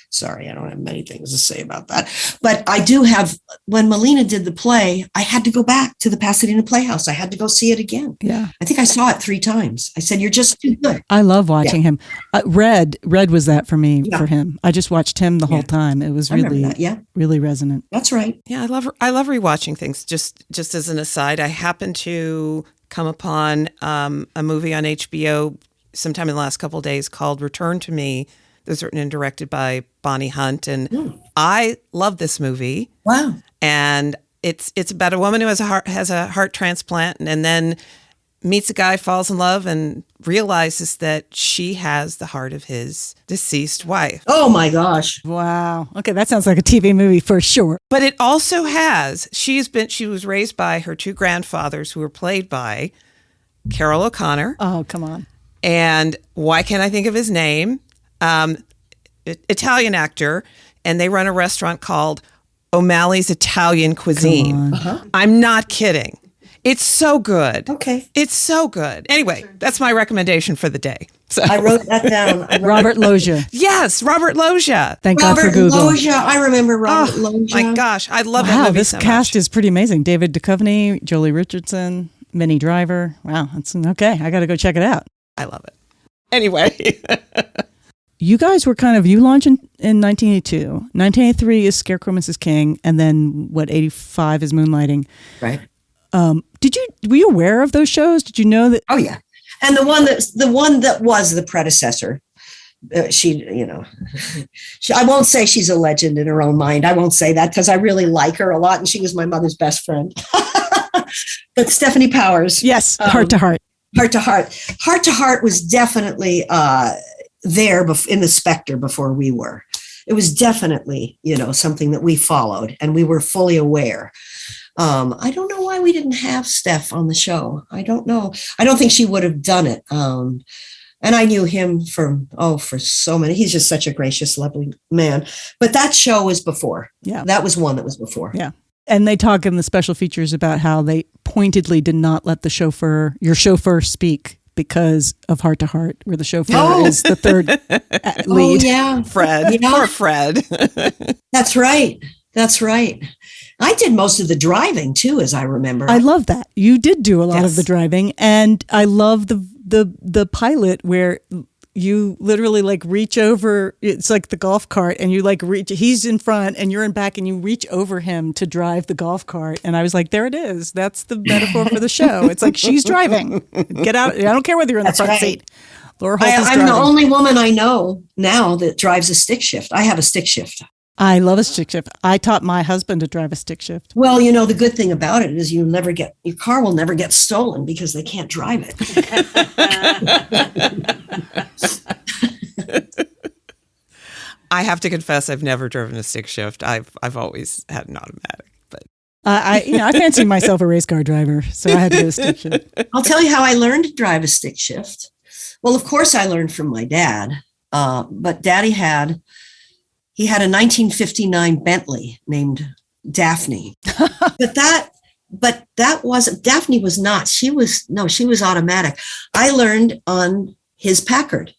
Sorry, I don't have many things to say about that. But I do have, when Molina did the play, I had to go back to the Pasadena Playhouse. I had to go see it again. Yeah. I think I saw it 3 times. I said, you're just too good. I love watching him. Red was that for me, for him. I just watched him the whole time. It was really, really resonant. That's right. Yeah, I love rewatching things. Just as an aside, I happened to come upon a movie on HBO sometime in the last couple of days called Return to Me. It was written and directed by Bonnie Hunt, and I love this movie. Wow! And it's about a woman who has a heart transplant, and then meets a guy, falls in love, and realizes that she has the heart of his deceased wife. Oh my gosh! Wow. Okay, that sounds like a TV movie for sure. But it also has. She was raised by her 2 grandfathers, who were played by Carroll O'Connor. Oh, come on! And why can't I think of his name? Italian actor, and they run a restaurant called O'Malley's Italian Cuisine. Uh-huh. I'm not kidding. It's so good. Okay. It's so good. Anyway, that's my recommendation for the day. So. I wrote that down. Robert Loggia. Yes, Robert Loggia. Thank God for Google. Loggia. I remember Robert Loggia. My gosh, I love that movie this so cast much. is pretty amazing. David Duchovny, Jolie Richardson, Minnie Driver. Wow, that's okay. I got to go check it out. I love it. Anyway. You guys were you launched in 1982. 1983 is Scarecrow Mrs. King, and then 85 is Moonlighting. Right. Were you aware of those shows? Did you know that? Oh yeah. And the one that was the predecessor, I won't say she's a legend in her own mind. I won't say that because I really like her a lot, and she was my mother's best friend. But Stephanie Powers. Yes. Heart to Heart. Heart to Heart. Heart to Heart was definitely there in the Spectre before we were. It was definitely, something that we followed and we were fully aware. I don't know why we didn't have Steph on the show. I don't know. I don't think she would have done it. And I knew him for so many. He's just such a gracious, lovely man. But that show was before. Yeah. That was one that was before. Yeah. And they talk in the special features about how they pointedly did not let your chauffeur speak because of Heart to Heart, where the chauffeur is the third lead. Oh, yeah. Fred. Poor Fred. That's right. That's right. I did most of the driving too, as I remember. I love that. You did do a lot of the driving, and I love the pilot where you literally reach over. It's like the golf cart, and you reach. He's in front, and you're in back, and you reach over him to drive the golf cart. And I was like, "There it is. That's the metaphor for the show. It's like she's driving. Get out. I don't care whether you're in the front seat." Laura Holt is driving. I'm the only woman I know now that drives a stick shift. I have a stick shift. I love a stick shift. I taught my husband to drive a stick shift. Well, the good thing about it is your car will never get stolen because they can't drive it. I have to confess, I've never driven a stick shift. I've always had an automatic. But I fancy myself a race car driver, so I had to get a stick shift. I'll tell you how I learned to drive a stick shift. Well, of course, I learned from my dad, but Daddy had a 1959 Bentley named Daphne. But that wasn't, Daphne was not. She was automatic. I learned on his Packard,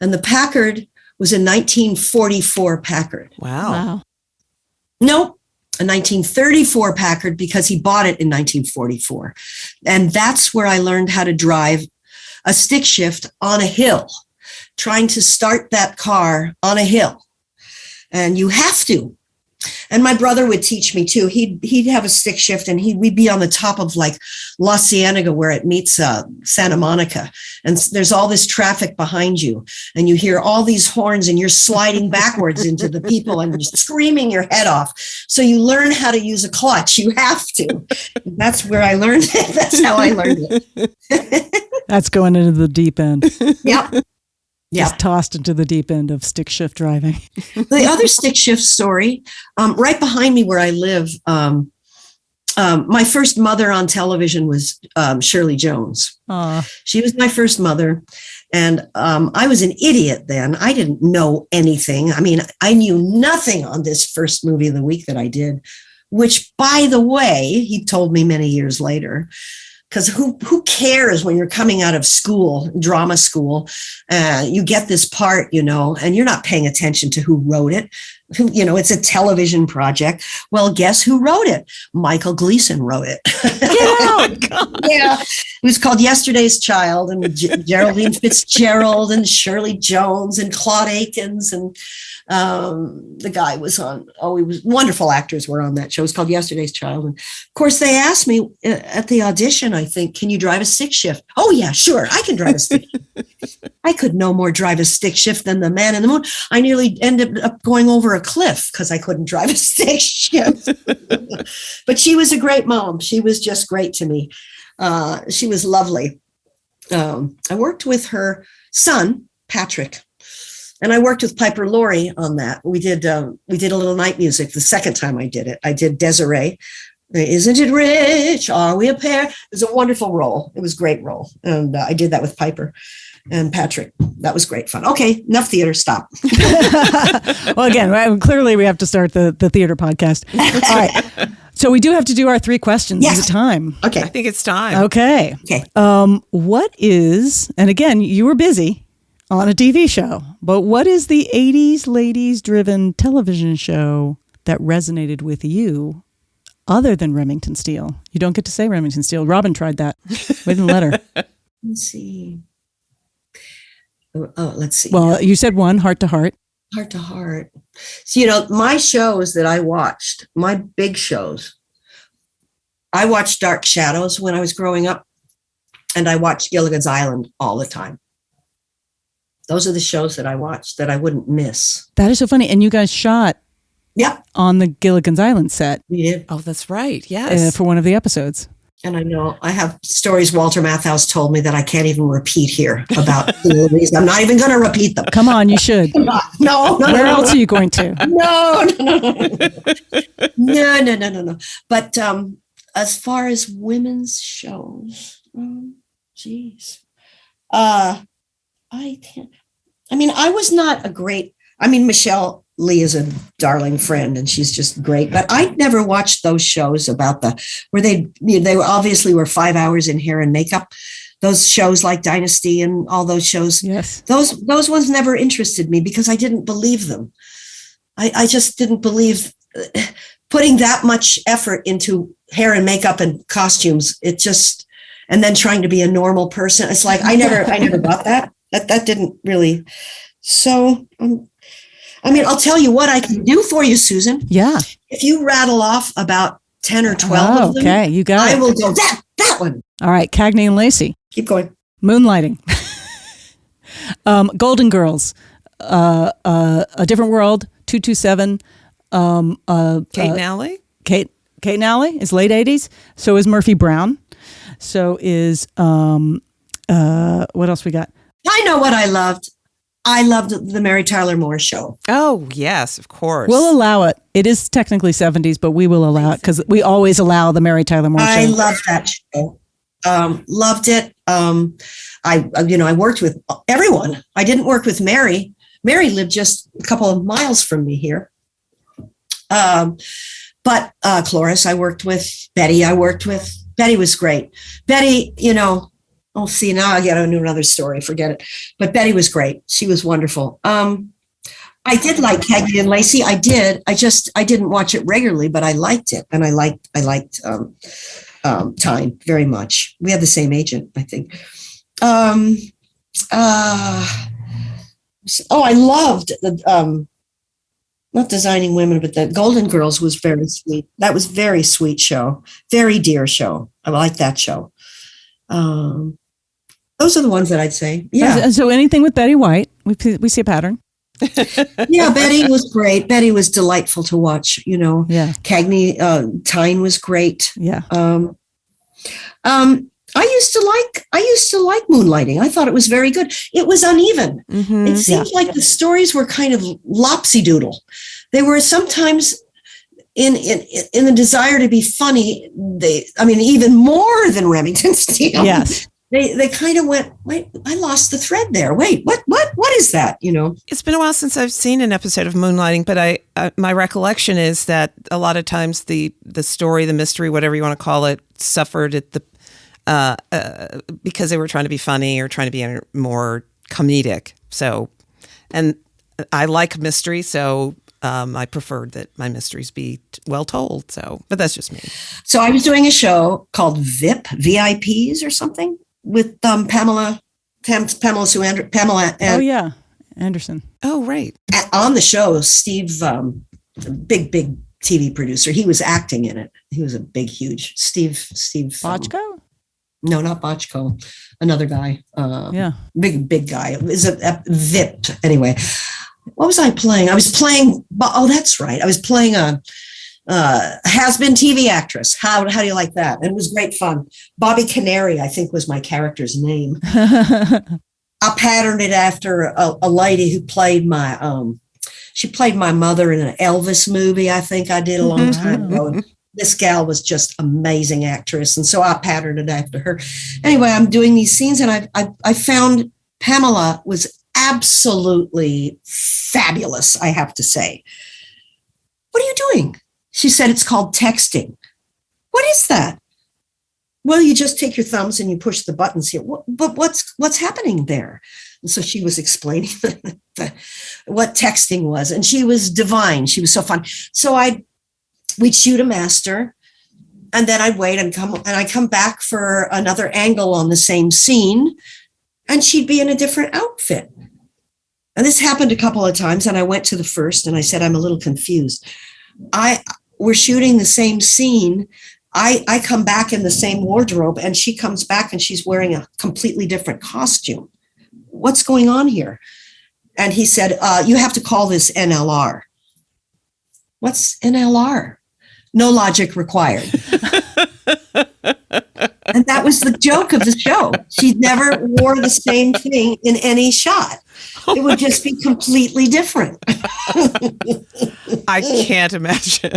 and the Packard was a 1944 Packard. Wow. Nope. A 1934 Packard because he bought it in 1944. And that's where I learned how to drive a stick shift on a hill, trying to start that car on a hill. And you have to. And my brother would teach me too. He'd have a stick shift, and we'd be on the top of like La Cienega where it meets Santa Monica. And there's all this traffic behind you, and you hear all these horns, and you're sliding backwards into the people and you're screaming your head off. So you learn how to use a clutch. You have to. That's where I learned it. That's how I learned it. That's going into the deep end. Yep. Just tossed into the deep end of stick shift driving. The other stick shift story, right behind me where I live, my first mother on television was Shirley Jones. She was my first mother. And I was an idiot then. I didn't know anything. I mean, I knew nothing on this first movie of the week that I did, which, by the way, he told me many years later. Because who cares when you're coming out of school, drama school, you get this part, and you're not paying attention to who wrote it. It's a television project. Well, guess who wrote it? Michael Gleason wrote it. Get out! Yeah. It was called Yesterday's Child, and Geraldine Fitzgerald and Shirley Jones and Claude Akins, and the guy was on. Wonderful actors were on that show. It was called Yesterday's Child. And of course, they asked me at the audition, I think, can you drive a stick shift? Oh, yeah, sure. I can drive a stick shift. I could no more drive a stick shift than the man in the moon. I nearly ended up going over a cliff because I couldn't drive a stick shift. But she was a great mom. She was just great to me. She was lovely. I worked with her son, Patrick, and I worked with Piper Laurie on that. We did a little night music the second time I did it. I did Desiree. Isn't it rich? Are we a pair? It was a wonderful role. It was a great role. And I did that with Piper and Patrick. That was great fun. Okay, enough theater. Stop. Well, again, clearly we have to start the theater podcast. All right. So we do have to do our 3 questions. Yes. Is it time? Okay. I think it's time. Okay. What is, and again, you were busy on a TV show, but what is the 80s ladies-driven television show that resonated with you other than Remington Steele? You don't get to say Remington Steele. Robin tried that. We didn't let her. Let's see. Oh, let's see. Well, you said one, Heart to Heart. Heart to Heart. So, my shows that I watched, my big shows, I watched Dark Shadows when I was growing up, and I watched Gilligan's Island all the time. Those are the shows that I watched that I wouldn't miss. That is so funny. And you guys shot on the Gilligan's Island set. We did. Oh, that's right. Yes. For one of the episodes. And I know I have stories Walter Matthau's told me that I can't even repeat here about the movies. I'm not even going to repeat them. Come on, you should. No. Where else are you going to? No. But as far as women's shows, geez. I was not a great, Michelle Lee is a darling friend and she's just great, but I never watched those shows about where they were obviously were 5 hours in hair and makeup. Those shows like Dynasty and all those shows. Yes. Those ones never interested me because I didn't believe them. I just didn't believe putting that much effort into hair and makeup and costumes. And then trying to be a normal person. It's like, I never got that. That didn't really. So, I'll tell you what I can do for you, Susan. Yeah. If you rattle off about 10 or 12 of them, okay, you got it. I will go, that one. All right, Cagney and Lacey. Keep going. Moonlighting. Golden Girls. A Different World, 227. Kate Nally? Kate Nally is late 80s. So is Murphy Brown. So is, what else we got? I know what I loved. I loved the Mary Tyler Moore Show. Oh, yes, of course. We'll allow it. It is technically 70s, but we will allow it because we always allow the Mary Tyler Moore Show. I loved that show. Loved it. I worked with everyone. I didn't work with Mary. Mary lived just a couple of miles from me here. But Cloris, I worked with. Betty, Betty was great. Betty, oh, see, now I got to do another story. Forget it. But Betty was great. She was wonderful. I did like Cagney and Lacey. I did. I didn't watch it regularly, but I liked it. And I liked Time very much. We had the same agent, I think. I loved not Designing Women, but the Golden Girls was very sweet. That was very sweet show, very dear show. I like that show. Those are the ones that I'd say. Yeah. So anything with Betty White, we see a pattern. Yeah, Betty was great. Betty was delightful to watch. Yeah. Cagney, Tyne was great. Yeah. I used to like Moonlighting. I thought it was very good. It was uneven. Mm-hmm. It seemed like the stories were kind of lopsy-doodle. They were sometimes in the desire to be funny. Even more than Remington Steele. Yes. They kind of went, wait, I lost the thread there. Wait, what is that? It's been a while since I've seen an episode of Moonlighting, but my recollection is that a lot of times the story, the mystery, whatever you want to call it, suffered at the because they were trying to be funny or trying to be more comedic. So, and I like mystery, so I preferred that my mysteries be well told. So, but that's just me. So I was doing a show called VIPs or something with Pamela Anderson. Oh, right. On the show, Steve, big TV producer, he was acting in it. He was a huge Steve. Bochco? No, not Bochco. Another guy. Big guy. It was a VIP. Anyway, what was I playing? I was playing. Oh, that's right. I was playing a has-been TV actress. How do you like that? And it was great fun. Bobby Canary, I think, was my character's name. I patterned it after a lady who played she played my mother in an Elvis movie. I think I did a long time ago. And this gal was just amazing actress. And so I patterned it after her. Anyway, I'm doing these scenes and I found Pamela was absolutely fabulous, I have to say. What are you doing? She said, it's called texting. What is that? Well, you just take your thumbs and you push the buttons here. But what's happening there? And so she was explaining what texting was. And she was divine. She was so fun. So we'd shoot a master, and then I'd wait and I'd come back for another angle on the same scene, and she'd be in a different outfit. And this happened a couple of times, and I went to the first and I said, I'm a little confused. We're shooting the same scene. I come back in the same wardrobe, and she comes back and she's wearing a completely different costume. What's going on here? And he said, you have to call this NLR. What's NLR? No logic required. And that was the joke of the show. She never wore the same thing in any shot. It would just be completely different. I can't imagine.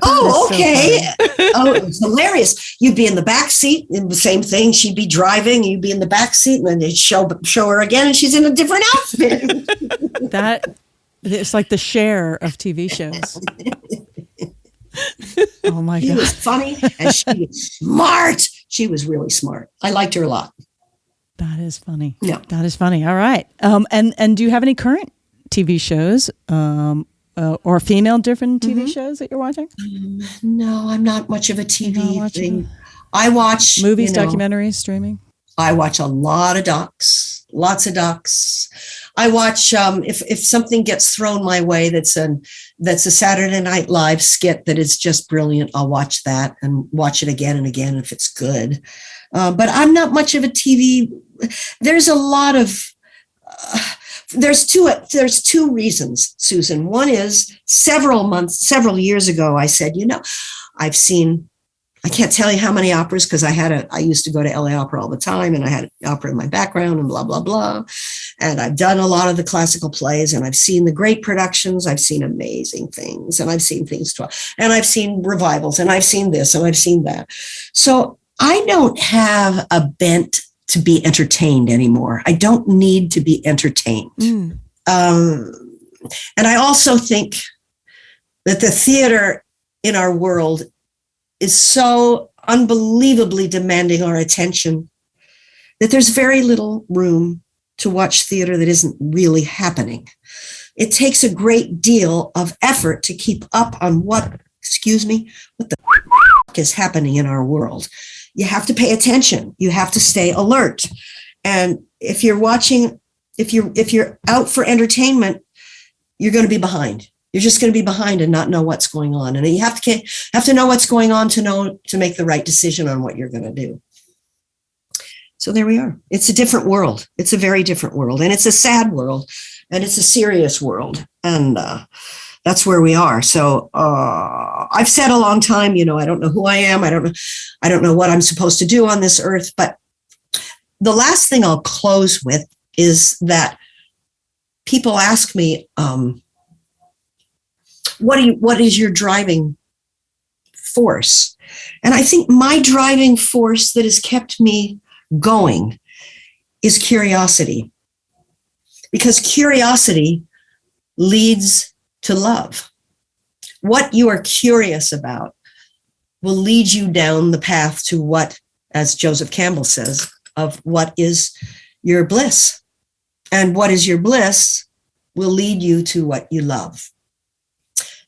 Oh, okay. Oh, it was hilarious. You'd be in the back seat, and the same thing. She'd be driving, you'd be in the back seat, and then they'd show her again, and she's in a different outfit. It's like the Cher of TV shows. Oh my God. She was funny, and she was smart. She was really smart. I liked her a lot. That is funny. Yeah. That is funny. All right. And do you have any current TV shows or female-driven TV shows that you're watching? No, I'm not much of a TV thing. I watch movies, documentaries, streaming. I watch a lot of docs, lots of docs. I watch if something gets thrown my way that's a Saturday Night Live skit that is just brilliant, I'll watch that and watch it again and again if it's good. But I'm not much of a TV. There's a lot of there's two reasons, Susan. One is several years ago, I said, I can't tell you how many operas, because I used to go to LA Opera all the time, and I had opera in my background and blah, blah, blah. And I've done a lot of the classical plays, and I've seen the great productions. I've seen amazing things, and I've seen things and I've seen revivals, and I've seen this, and I've seen that. So I don't have a bent to be entertained anymore. I don't need to be entertained. And I also think that the theater in our world is so unbelievably demanding our attention that there's very little room to watch theater that isn't really happening. It takes a great deal of effort to keep up on what the is happening in our world. You have to pay attention. You have to stay alert. And if you're out for entertainment, you're going to be behind. You're just going to be behind and not know what's going on. And you have to know what's going on to make the right decision on what you're going to do. So there we are. It's a different world. It's a very different world. And it's a sad world. And it's a serious world. And that's where we are. So I've said a long time, I don't know who I am. I don't know what I'm supposed to do on this earth. But the last thing I'll close with is that people ask me, what is your driving force? And I think my driving force that has kept me going is curiosity, because curiosity leads to love. What you are curious about will lead you down the path to what, as Joseph Campbell says, of what is your bliss. And what is your bliss will lead you to what you love.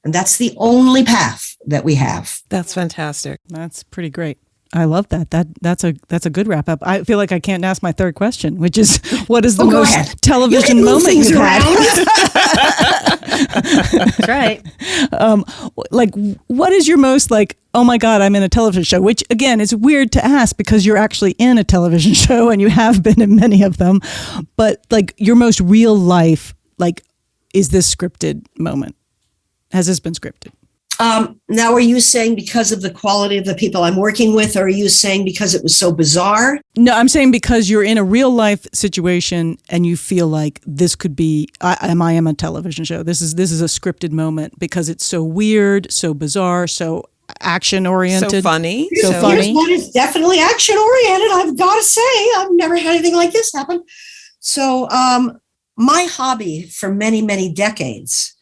And that's the only path that we have. That's fantastic. That's pretty great. I love that. That's a good wrap up. I feel like I can't ask my third question, which is, what is the most television moment you've had? That's right. What is your most oh my God, I'm in a television show, which again is weird to ask because you're actually in a television show and you have been in many of them, but your most real life, is this scripted moment? Has this been scripted? Now, are you saying because of the quality of the people I'm working with, or are you saying because it was so bizarre? No, I'm saying because you're in a real life situation and you feel like this could be, I am a television show. This is a scripted moment because it's so weird, so bizarre, so action oriented, so funny. Here's one is definitely action oriented. I've got to say, I've never had anything like this happen. So, my hobby for many, many decades,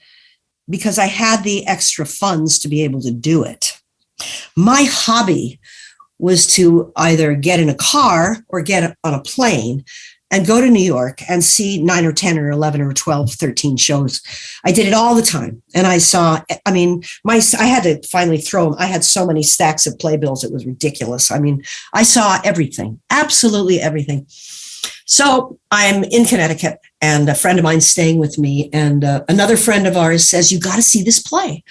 because I had the extra funds to be able to do it, my hobby was to either get in a car or get on a plane and go to New York and see 9 or 10 or 11 or 12, 13 shows. I did it all the time. And I saw, I had to finally throw them. I had so many stacks of playbills. It was ridiculous. I saw everything, absolutely everything. So I'm in Connecticut and a friend of mine staying with me, and another friend of ours says, you got to see this play.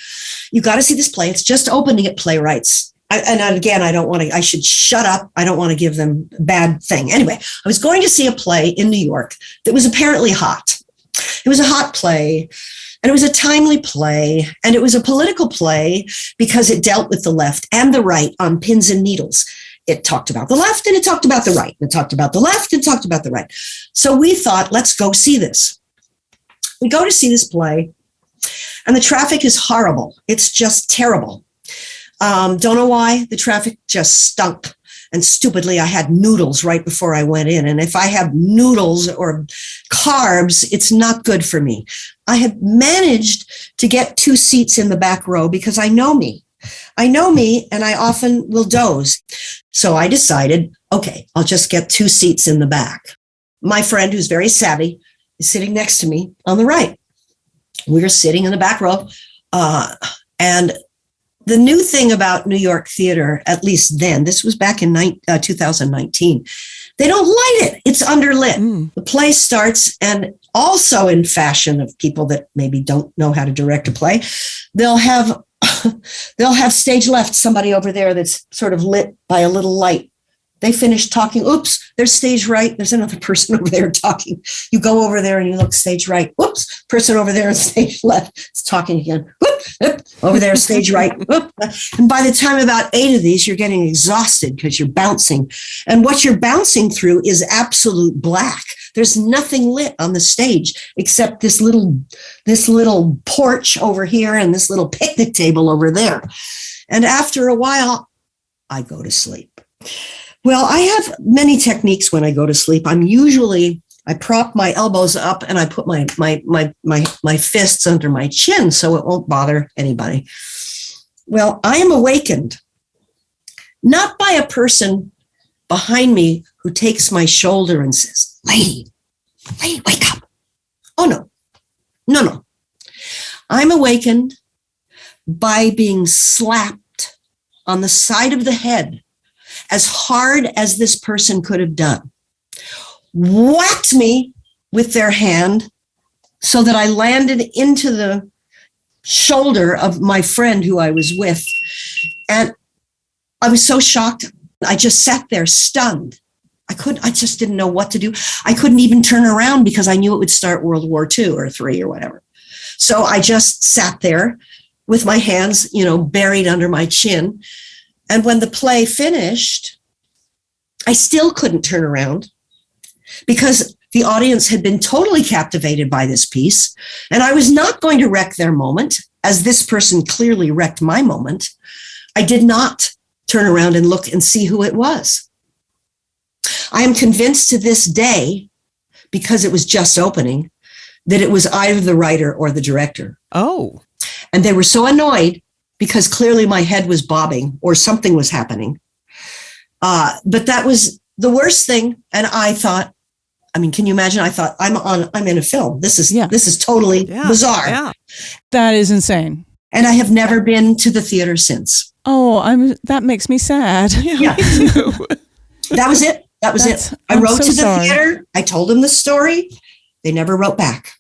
You got to see this play. It's just opening at Playwrights. And again, I should shut up. I don't want to give them a bad thing. Anyway, I was going to see a play in New York that was apparently hot. It was a hot play, and it was a timely play, and it was a political play because it dealt with the left and the right on pins and needles. It talked about the left and it talked about the right. It talked about the left and talked about the right. So we thought, let's go see this. We go to see this play, and the traffic is horrible. It's just terrible. Don't know why. The traffic just stunk. And stupidly, I had noodles right before I went in. And if I have noodles or carbs, it's not good for me. I had managed to get 2 seats in the back row because I know me. And I often will doze. So I decided, okay, I'll just get 2 seats in the back. My friend, who's very savvy, is sitting next to me on the right. We're sitting in the back row. And the new thing about New York theater, at least then, this was back in 2019, they don't light it. It's underlit. The play starts, and also in fashion of people that maybe don't know how to direct a play, they'll have stage left somebody over there that's sort of lit by a little light. They finish talking. Oops, there's stage right. There's another person over there talking. You go over there and you look stage right. Whoops, person over there on stage left is talking again. Whoop, whoop, over there, stage right. Whoop. And by the time about 8 of these, you're getting exhausted because you're bouncing. And what you're bouncing through is absolute black. There's nothing lit on the stage except this little porch over here and this little picnic table over there. And after a while, I go to sleep. Well, I have many techniques when I go to sleep. I prop my elbows up and I put my fists under my chin so it won't bother anybody. Well, I am awakened, not by a person behind me who takes my shoulder and says, lady, wake up. Oh, no. I'm awakened by being slapped on the side of the head as hard as this person could have done. Whacked me with their hand so that I landed into the shoulder of my friend who I was with. And I was so shocked. I just sat there stunned. I just didn't know what to do. I couldn't even turn around because I knew it would start World War II or III or whatever. So I just sat there with my hands, buried under my chin. And when the play finished, I still couldn't turn around because the audience had been totally captivated by this piece. And I was not going to wreck their moment, as this person clearly wrecked my moment. I did not turn around and look and see who it was. I am convinced to this day, because it was just opening, that it was either the writer or the director. Oh. And they were so annoyed because clearly my head was bobbing or something was happening. But that was the worst thing. And I thought, can you imagine? I thought I'm in a film. This is totally bizarre. Yeah. That is insane. And I have never been to the theater since. Oh, that makes me sad. Yeah. That was it. That was it. I wrote to the theater. I told them the story. They never wrote back.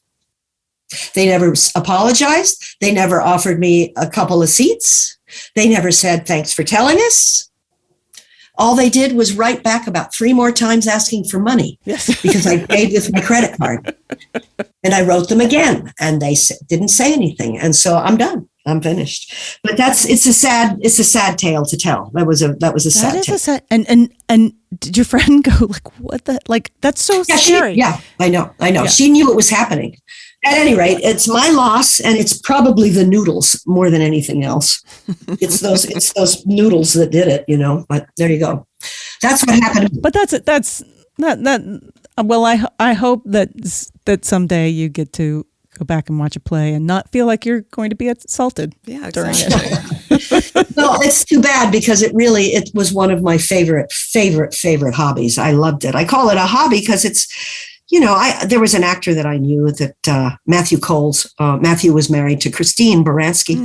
They never apologized. They never offered me a couple of seats. They never said, thanks for telling us. All they did was write back about 3 more times asking for money. Yes. Because I paid with my credit card. And I wrote them again and they didn't say anything. And so I'm done. I'm finished. But it's a sad tale to tell. That was a sad tale. And did your friend go what the, that's so scary. I know. Yeah. She knew it was happening. At any rate, it's my loss, and it's probably the noodles more than anything else. It's those noodles that did it, but there you go. That's what happened. But that's not. Well, I hope that someday you get to go back and watch a play and not feel like you're going to be assaulted. Yeah, during exactly. it. Well, it's too bad because it was one of my favorite hobbies. I loved it. I call it a hobby because it's, there was an actor that I knew that Matthau Coles. Matthau was married to Christine Baranski,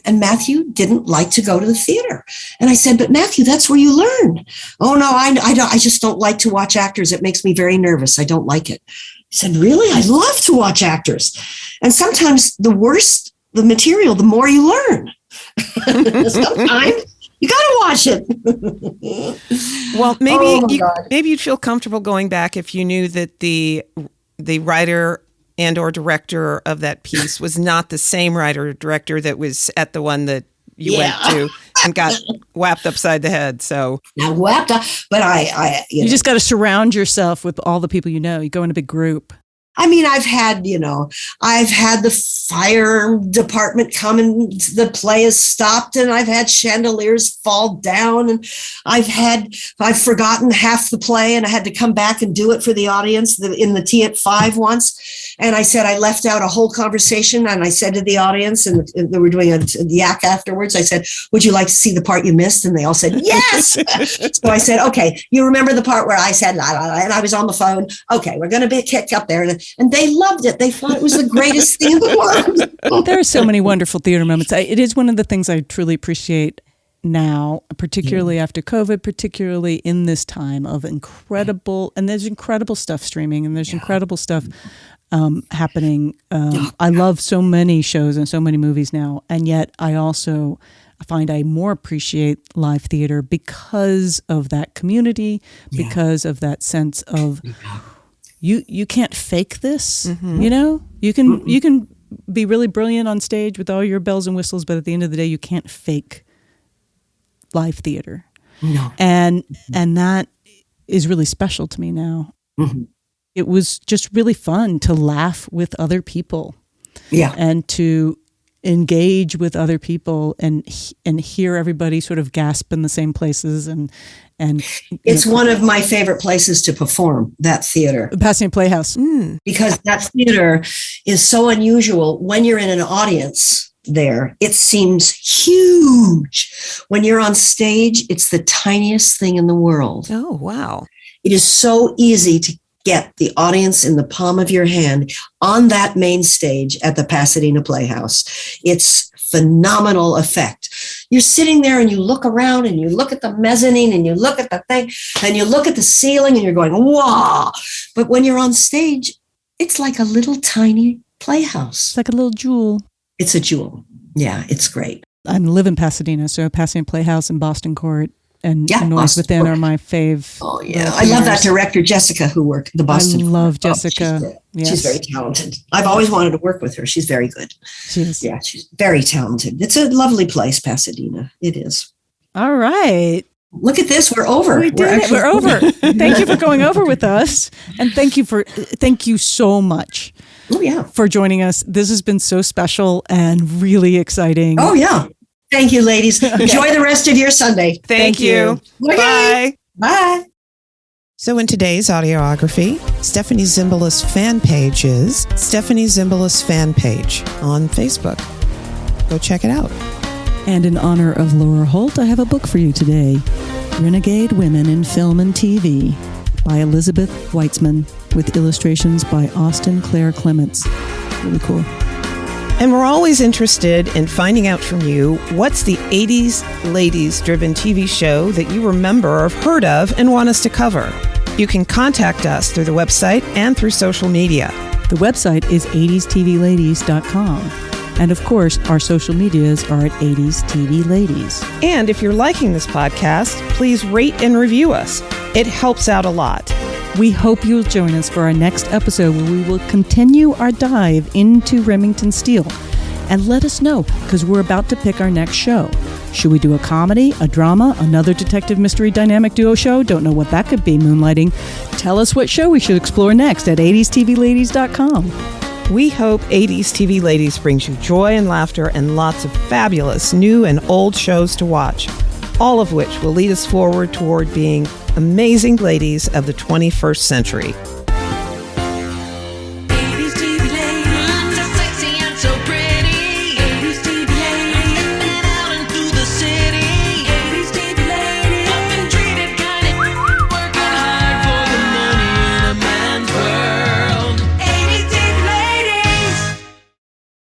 and Matthau didn't like to go to the theater. And I said, "But Matthau, that's where you learn." "Oh no, I just don't like to watch actors. It makes me very nervous. I don't like it." He said, "Really? I love to watch actors. And sometimes the worse the material, the more you learn. Sometimes you got to watch it." Well, maybe you'd feel comfortable going back if you knew that the writer and or director of that piece was not the same writer or director that was at the one that you went to and got whapped upside the head. So now whapped up, but you just got to surround yourself with all the people you know. You go in a big group. I've had the fire department come and the play is stopped, and I've had chandeliers fall down, and I've forgotten half the play and I had to come back and do it for the audience in the Tea at 5 once. And I said, I left out a whole conversation, and I said to the audience, and they were doing a yak afterwards, I said, "Would you like to see the part you missed?" And they all said, "Yes." So I said, "Okay, you remember the part where I said la la la," and I was on the phone. "Okay, we're going to be kicked up there." And they loved it. They thought it was the greatest thing in the world. There are so many wonderful theater moments. It is one of the things I truly appreciate now, particularly after COVID, particularly in this time of incredible, and there's incredible stuff streaming, and there's incredible stuff happening. I love so many shows and so many movies now, and yet I find I more appreciate live theater because of that community, because of that sense of you can't fake this. You can be really brilliant on stage with all your bells and whistles, but at the end of the day, you can't fake live theater. No. And that is really special to me now. Mm-hmm. It was just really fun to laugh with other people. Yeah. And to engage with other people and hear everybody sort of gasp in the same places and it's one of my favorite places to perform, that theater. Pasadena Playhouse. Because that theater is so unusual. When you're in an audience there, it seems huge. When you're on stage, it's the tiniest thing in the world. Oh, wow. It is so easy to get the audience in the palm of your hand on that main stage at the Pasadena Playhouse. It's phenomenal effect. You're sitting there and you look around and you look at the mezzanine and you look at the thing and you look at the ceiling and you're going, wow. But when you're on stage, it's like a little tiny Playhouse. It's like a little jewel. It's a jewel. Yeah, it's great. I live in Pasadena, so Pasadena Playhouse and Boston Court and Yeah, Noise Boston Within Court. are my fave. Oh, yeah. I love that director, Jessica, who worked the Boston. I love Court. Jessica. She's very talented. I've always wanted to work with her. She's very good. She is. Yeah, she's very talented. It's a lovely place, Pasadena. It is. All right. Look at this. We're over. We did it. We're over. Thank you for going over with us. And thank you so much. Oh, yeah. For joining us. This has been so special and really exciting. Oh, yeah. Thank you, ladies. Enjoy the rest of your Sunday. Thank you. Okay. Bye. Bye. So in today's audiography, Stephanie Zimbalist fan page is Stephanie Zimbalist fan page on Facebook. Go check it out. And in honor of Laura Holt, I have a book for you today, Renegade Women in Film and TV by Elizabeth Weitzman with illustrations by Austin Claire Clements. Really cool. And we're always interested in finding out from you what's the 80s ladies-driven TV show that you remember or have heard of and want us to cover. You can contact us through the website and through social media. The website is 80stvladies.com. And of course, our social medias are at 80s TV Ladies. And if you're liking this podcast, please rate and review us. It helps out a lot. We hope you'll join us for our next episode where we will continue our dive into Remington Steele. And let us know, because we're about to pick our next show. Should we do a comedy, a drama, another detective mystery dynamic duo show? Don't know what that could be, moonlighting. Tell us what show we should explore next at 80stvladies.com. We hope 80s TV Ladies brings you joy and laughter and lots of fabulous new and old shows to watch, all of which will lead us forward toward being amazing ladies of the 21st century.